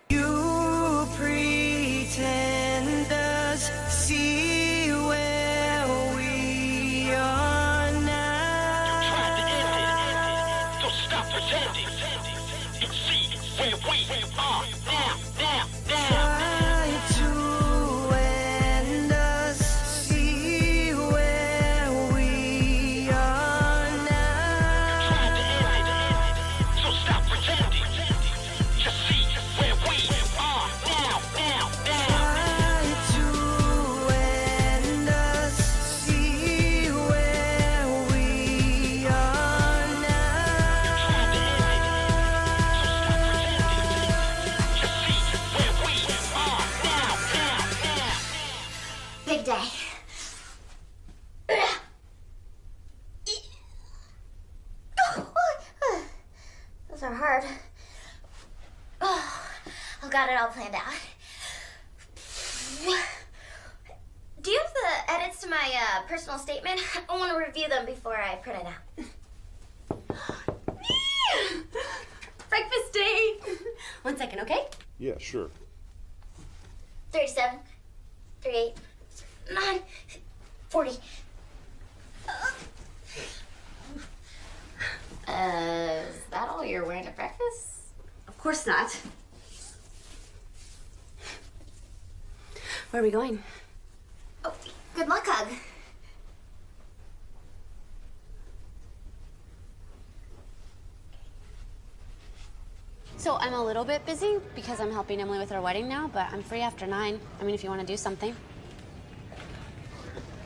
You pretenders see where we are now. You tried to end it, so stop pretending. You see where we are now. Try to end us, see where we are now. You tried to end it, so stop pretending. Just see where we are now. Try to end us, see where we are now. Big day. Those are hard. Oh, I've got it all planned out. Do you have the edits to my personal statement? I want to review them before I print it out. Breakfast 1 second, okay? Yeah, sure. 37, 38, 9, 40. Is that all you're wearing at breakfast? Of course not. Where are we going? Oh, good luck, hug. So I'm a little bit busy because I'm helping Emily with her wedding now, but I'm free after 9. I mean, if you want to do something.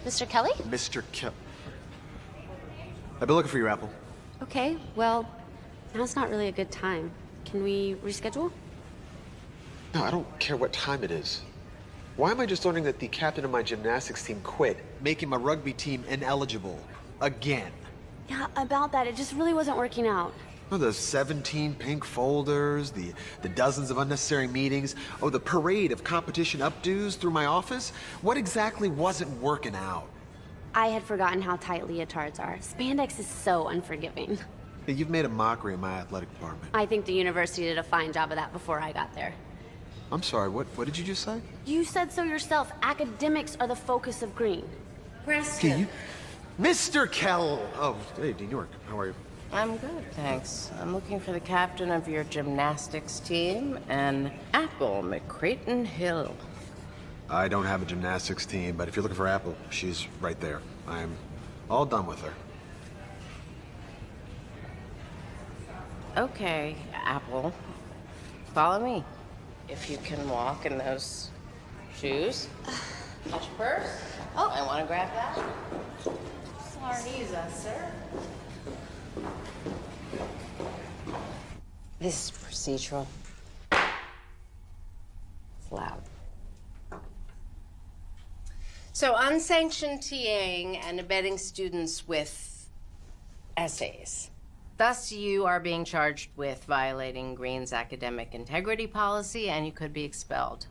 Mr. Kelly? Mr. Kelly. I've been looking for you, Apple. Okay, well, now's not really a good time. Can we reschedule? No, I don't care what time it is. Why am I just learning that the captain of my gymnastics team quit, making my rugby team ineligible again? Yeah, about that. It just really wasn't working out. Oh, the 17 pink folders, the dozens of unnecessary meetings, oh, the parade of competition updos through my office. What exactly wasn't working out? I had forgotten how tight leotards are. Spandex is so unforgiving. Yeah, you've made a mockery of my athletic department. I think the university did a fine job of that before I got there. I'm sorry, what did you just say? You said so yourself. Academics are the focus of Green. Okay, you... Mr. Kell! Oh, hey, Dean York, how are you? I'm good, thanks. I'm looking for the captain of your gymnastics team, and Apple McCreighton Hill. I don't have a gymnastics team, but if you're looking for Apple, she's right there. I'm all done with her. Okay, Apple. Follow me. If you can walk in those shoes. Got your purse? Oh, I want to grab that. Sorry. Excuse us, sir. This is procedural. It's loud. So unsanctioned TAing and abetting students with essays. Thus, you are being charged with violating Green's academic integrity policy, and you could be expelled.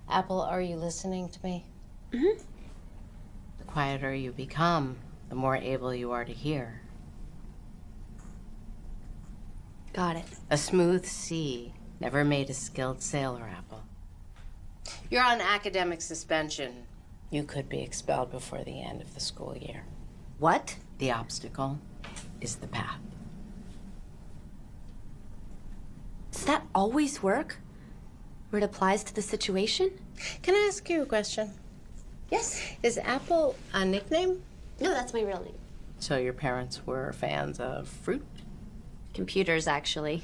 Apple, are you listening to me? Mm-hmm. The quieter you become, the more able you are to hear. Got it. A smooth sea never made a skilled sailor, Apple. You're on academic suspension. You could be expelled before the end of the school year. What? The obstacle is the path. Does that always work? Where it applies to the situation? Can I ask you a question? Yes. Is Apple a nickname? No, that's my real name. So your parents were fans of fruit? Computers, actually.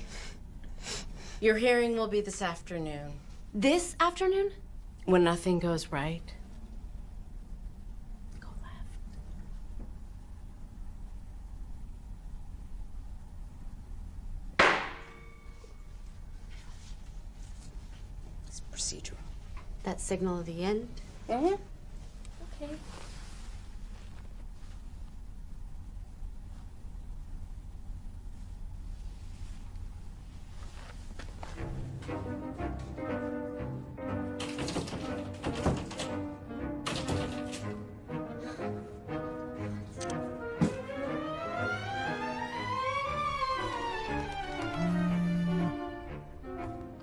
Your hearing will be this afternoon. This afternoon? When nothing goes right, go left. It's procedural. That signal of the end? Mm-hmm. Okay.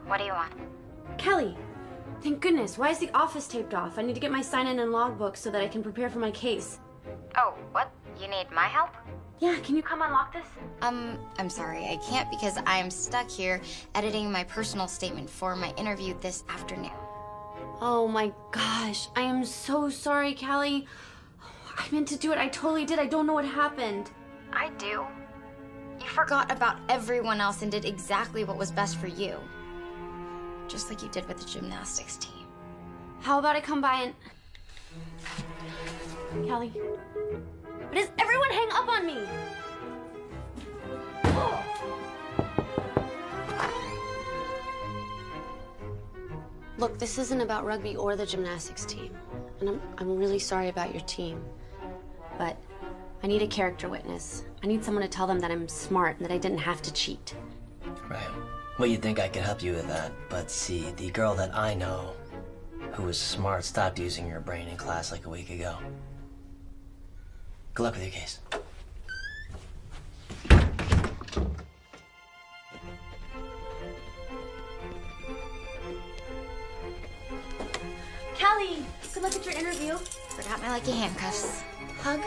What do you want? Kelly, thank goodness. Why is the office taped off? I need to get my sign-in and logbook so that I can prepare for my case. Oh, what? You need my help? Yeah, can you come unlock this? I'm sorry, I can't because I'm stuck here editing my personal statement for my interview this afternoon. Oh my gosh, I am so sorry, Callie. I meant to do it, I totally did. I don't know what happened. I do. You forgot about everyone else and did exactly what was best for you. Just like you did with the gymnastics team. How about I come by and... Callie, why does everyone hang up on me? Look, this isn't about rugby or the gymnastics team. And I'm really sorry about your team. But I need a character witness. I need someone to tell them that I'm smart and that I didn't have to cheat. Right. Well, you'd think I could help you with that. But see, the girl that I know who was smart stopped using her brain in class like a week ago. Good luck with your case. Peer review. Forgot my lucky handcuffs. Hug.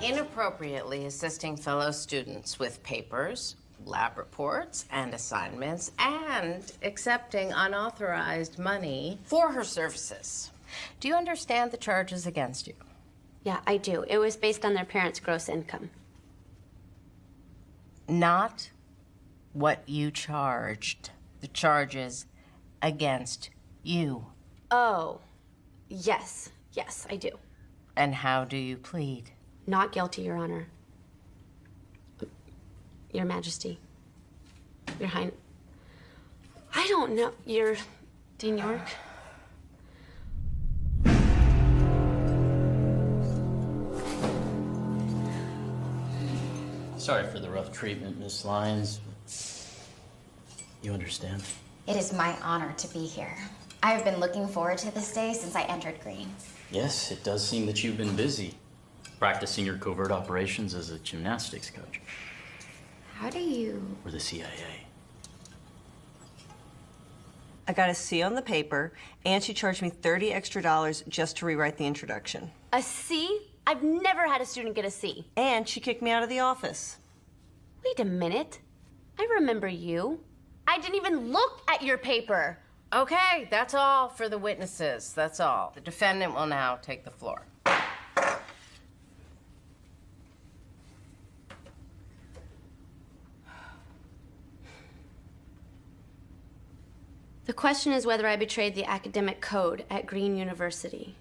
Inappropriately assisting fellow students with papers, lab reports, and assignments, and accepting unauthorized money for her services. Do you understand the charges against you? Yeah, I do. It was based on their parents' gross income. Not what you charged. The charges against you. Oh, yes. Yes, I do. And how do you plead? Not guilty, Your Honor. Your Majesty. Your Highness. I don't know. Your Dean York? Sorry for the rough treatment, Miss Lyons. You understand? It is my honor to be here. I have been looking forward to this day since I entered Green. Yes, it does seem that you've been busy practicing your covert operations as a gymnastics coach. How do you... Or the CIA. I got a C on the paper, and she charged me $30 extra just to rewrite the introduction. A C? I've never had a student get a C. And she kicked me out of the office. Wait a minute. I remember you. I didn't even look at your paper. Okay, that's all for the witnesses. That's all. The defendant will now take the floor. The question is whether I betrayed the academic code at Green University.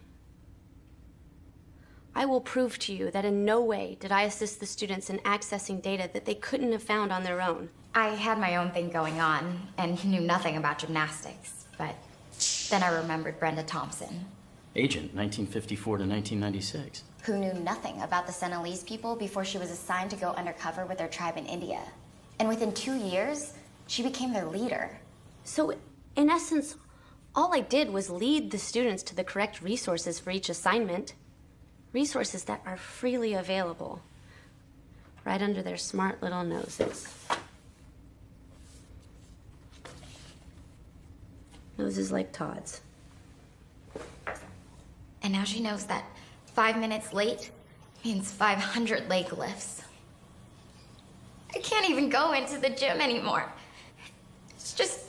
I will prove to you that in no way did I assist the students in accessing data that they couldn't have found on their own. I had my own thing going on and knew nothing about gymnastics, but then I remembered Brenda Thompson. Agent, 1954 to 1996. Who knew nothing about the Sentinelese people before she was assigned to go undercover with their tribe in India. And within 2 years, she became their leader. So, in essence, all I did was lead the students to the correct resources for each assignment. Resources that are freely available, right under their smart little noses. Noses like Todd's. And now she knows that 5 minutes late means 500 leg lifts. I can't even go into the gym anymore. It's just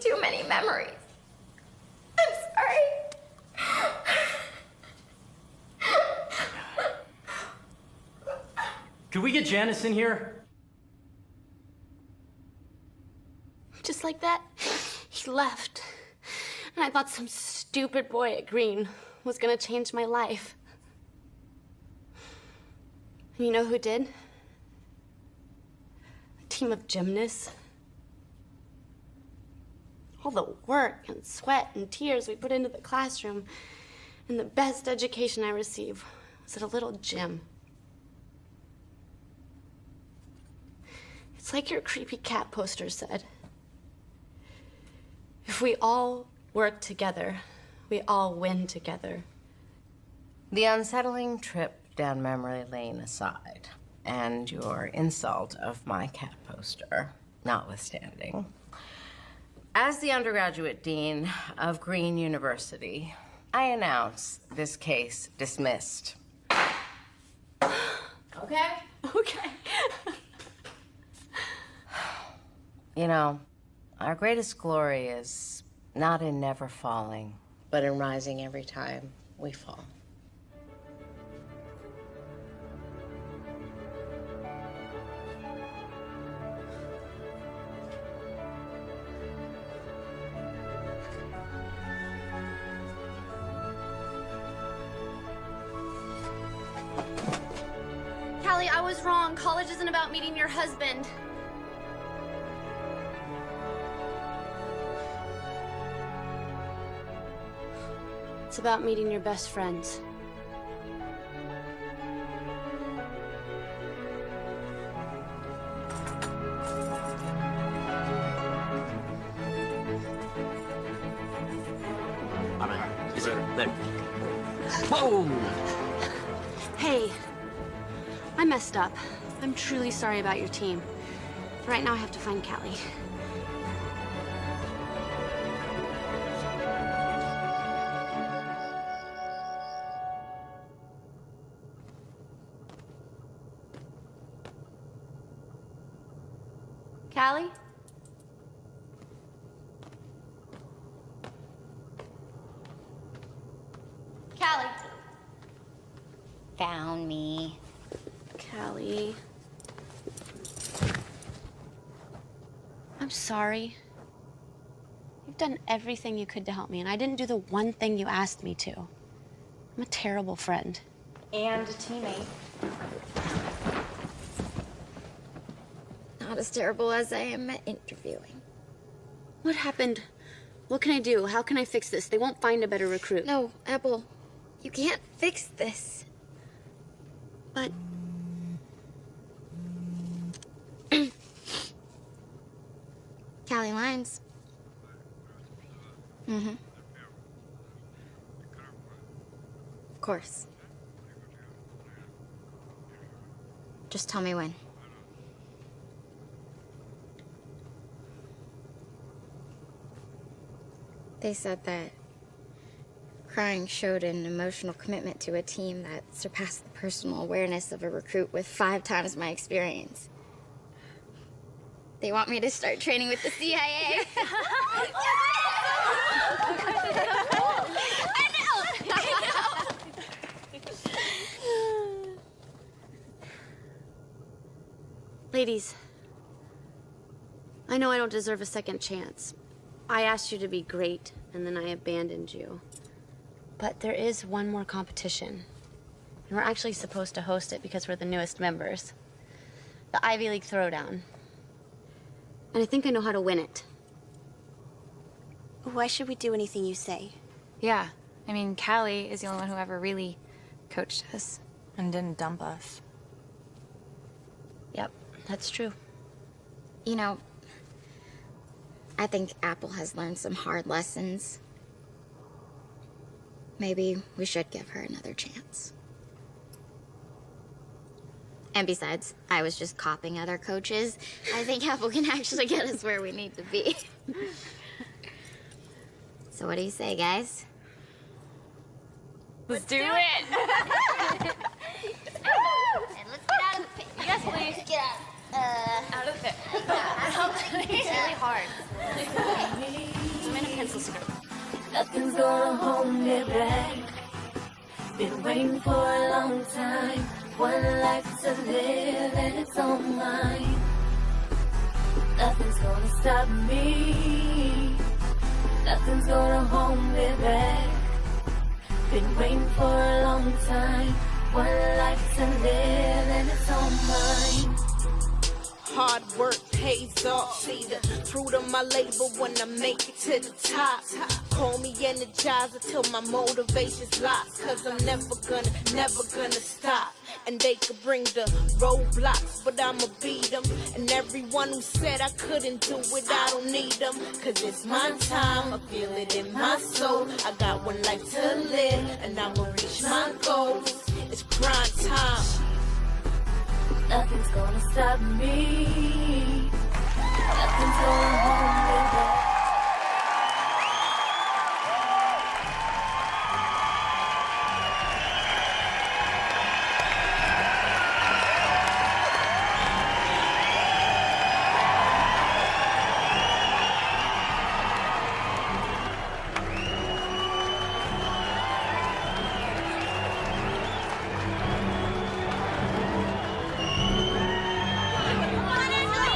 too many memories. I'm sorry. Could we get Janice in here? Just like that, he left. And I thought some stupid boy at Green was gonna change my life. And you know who did? A team of gymnasts. All the work and sweat and tears we put into the classroom, and the best education I received was at a little gym. It's like your creepy cat poster said. If we all work together, we all win together. The unsettling trip down memory lane aside, and your insult of my cat poster notwithstanding, as the undergraduate dean of Green University, I announce this case dismissed. Okay? Okay. You know, our greatest glory is not in never falling, but in rising every time we fall. Callie, I was wrong. College isn't about meeting your husband. It's about meeting your best friends. Amen. Is it there? Whoa! Hey, I messed up. I'm truly sorry about your team. Right now I have to find Callie. Callie? Callie. Found me. Callie. I'm sorry. You've done everything you could to help me, and I didn't do the one thing you asked me to. I'm a terrible friend. And a teammate. Not as terrible as I am at interviewing. What happened? What can I do? How can I fix this? They won't find a better recruit. No, Apple, you can't fix this. But... Callie Lyons. Mm-hmm. Of course. Just tell me when. They said that crying showed an emotional commitment to a team that surpassed the personal awareness of a recruit with 5 times my experience. They want me to start training with the CIA. Ladies, I know I don't deserve a second chance. I asked you to be great, and then I abandoned you. But there is one more competition. And we're actually supposed to host it because we're the newest members. The Ivy League Throwdown. And I think I know how to win it. Why should we do anything you say? Yeah, I mean, Callie is the only one who ever really coached us and didn't dump us. Yep, that's true. You know, I think Apple has learned some hard lessons. Maybe we should give her another chance. And besides, I was just copying other coaches. I think Apple can actually get us where we need to be. So what do you say, guys? Let's do it! And let's get out of the pit. Yes, please. Get out of the pit. It's really hard. I'm in a pencil skirt. Nothing's gonna hold me back. Been waiting for a long time. One life to live and it's all mine. Nothing's gonna stop me. Nothing's gonna hold me back. Been waiting for a long time. One life to live and it's all mine. Hard work pays off. See the fruit of my labor when I make it to the top. Call me energizer till my motivation's lost. Cause I'm never gonna stop. And they could bring the roadblocks, but I'ma beat them. And everyone who said I couldn't do it, I don't need them. Cause it's my time, I feel it in my soul. I got one life to live, and I'ma reach my goals. It's grind time. Nothing's gonna stop me. Nothing's gonna hold me back. Come on, Angela!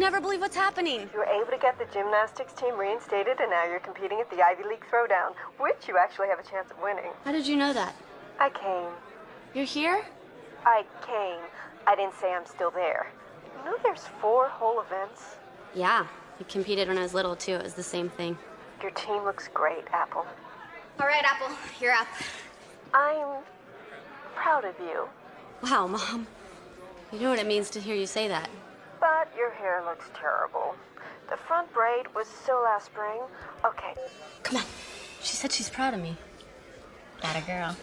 never believe what's happening. You were able to get the gymnastics team reinstated, and now you're competing at the Ivy League Throwdown, which you actually have a chance of winning. How did you know that? I came. You're here? I came. I didn't say I'm still there. You know there's 4 whole events? Yeah, I competed when I was little, too. It was the same thing. Your team looks great, Apple. All right, Apple, you're up. I'm proud of you. Wow, Mom. You know what it means to hear you say that. But your hair looks terrible. The front braid was so last spring. Okay. Come on. She said she's proud of me. Atta girl.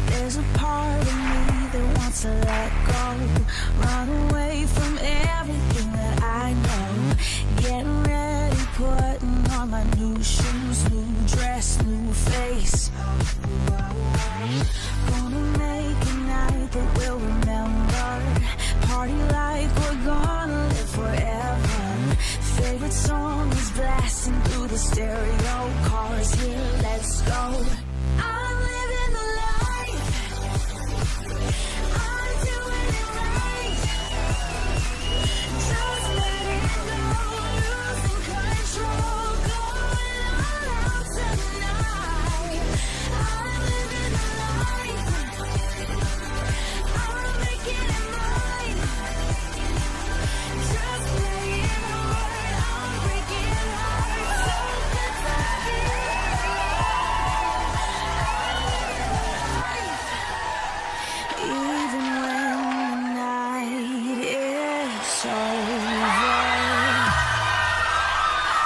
There's a part of me that wants to let go, run away from everything that I know. Getting ready, putting on my new shoes, new dress, new face. Gonna make a night that we'll remember. Party like we're gonna live forever. Favorite song is blasting through the stereo. Cars here, let's go. I'm living the life. I'm doing it right. Just letting go, losing control, going all out tonight. I'm living the life. I'm making it mine. Just playing hard, I'm breaking hearts. So good to feel. Even when the night is over,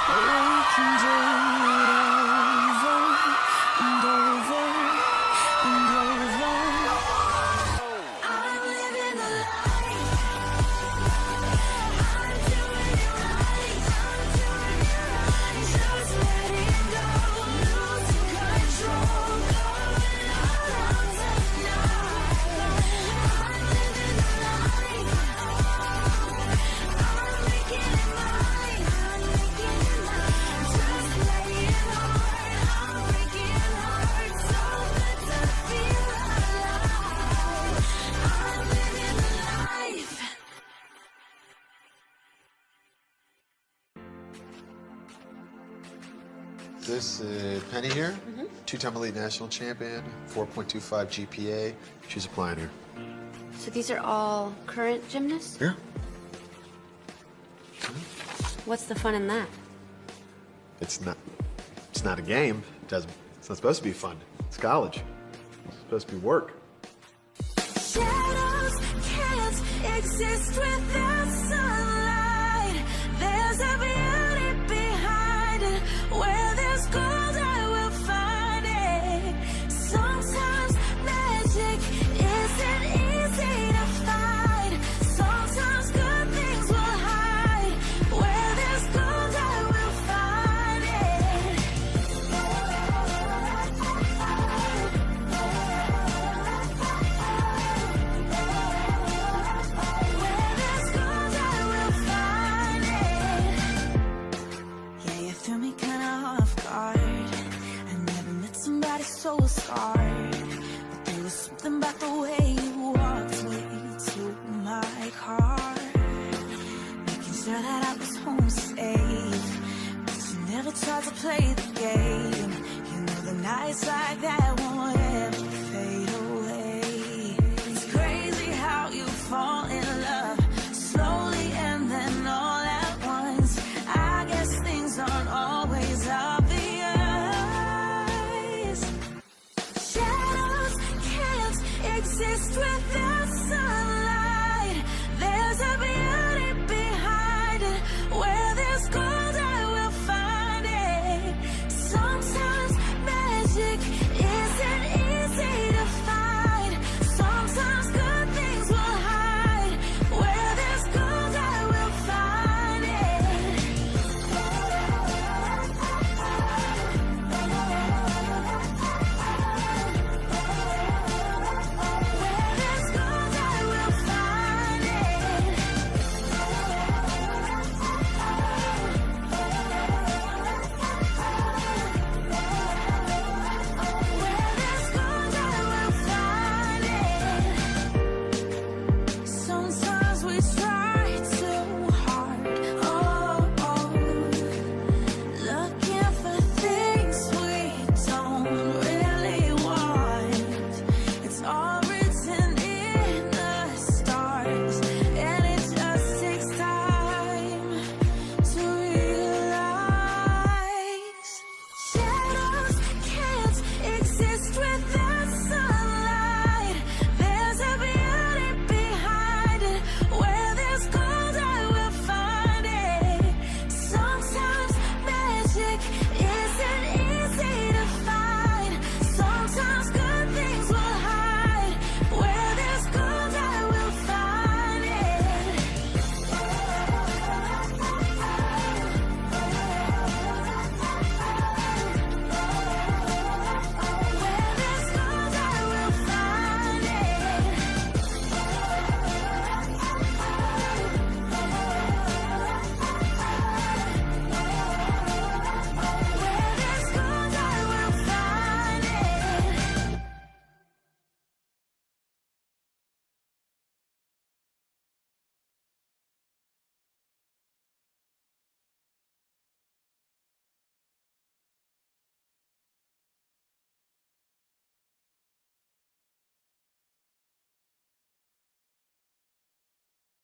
we can do it over and over and over. I'm living the life. I'm doing it right. I'm doing it right. Just letting go, losing control, going all out tonight. I'm living the life. I'm making it mine. I'm making it mine. Just playing hard. I'm breaking hearts. So good to feel alive. I'm living the life. This Penny here, two-time elite national champion, 4.25 GPA. She's applying here. So these are all current gymnasts? Yeah. What's the fun in that? It's not a game. It's not supposed to be fun. It's college. It's supposed to be work. Shadows can't exist without sunlight. There's a beauty behind it. Where there's gold, I will find it. Sometimes magic isn't easy to find. Sometimes good things will hide. Where there's gold, I will find it. Where there's gold, I will find it. Yeah, you threw me kinda off guard. I never met somebody so scarred. But there was something about the way you walked me to my car, making sure that I was home safe. But you never tried to play the game. You know the nights like that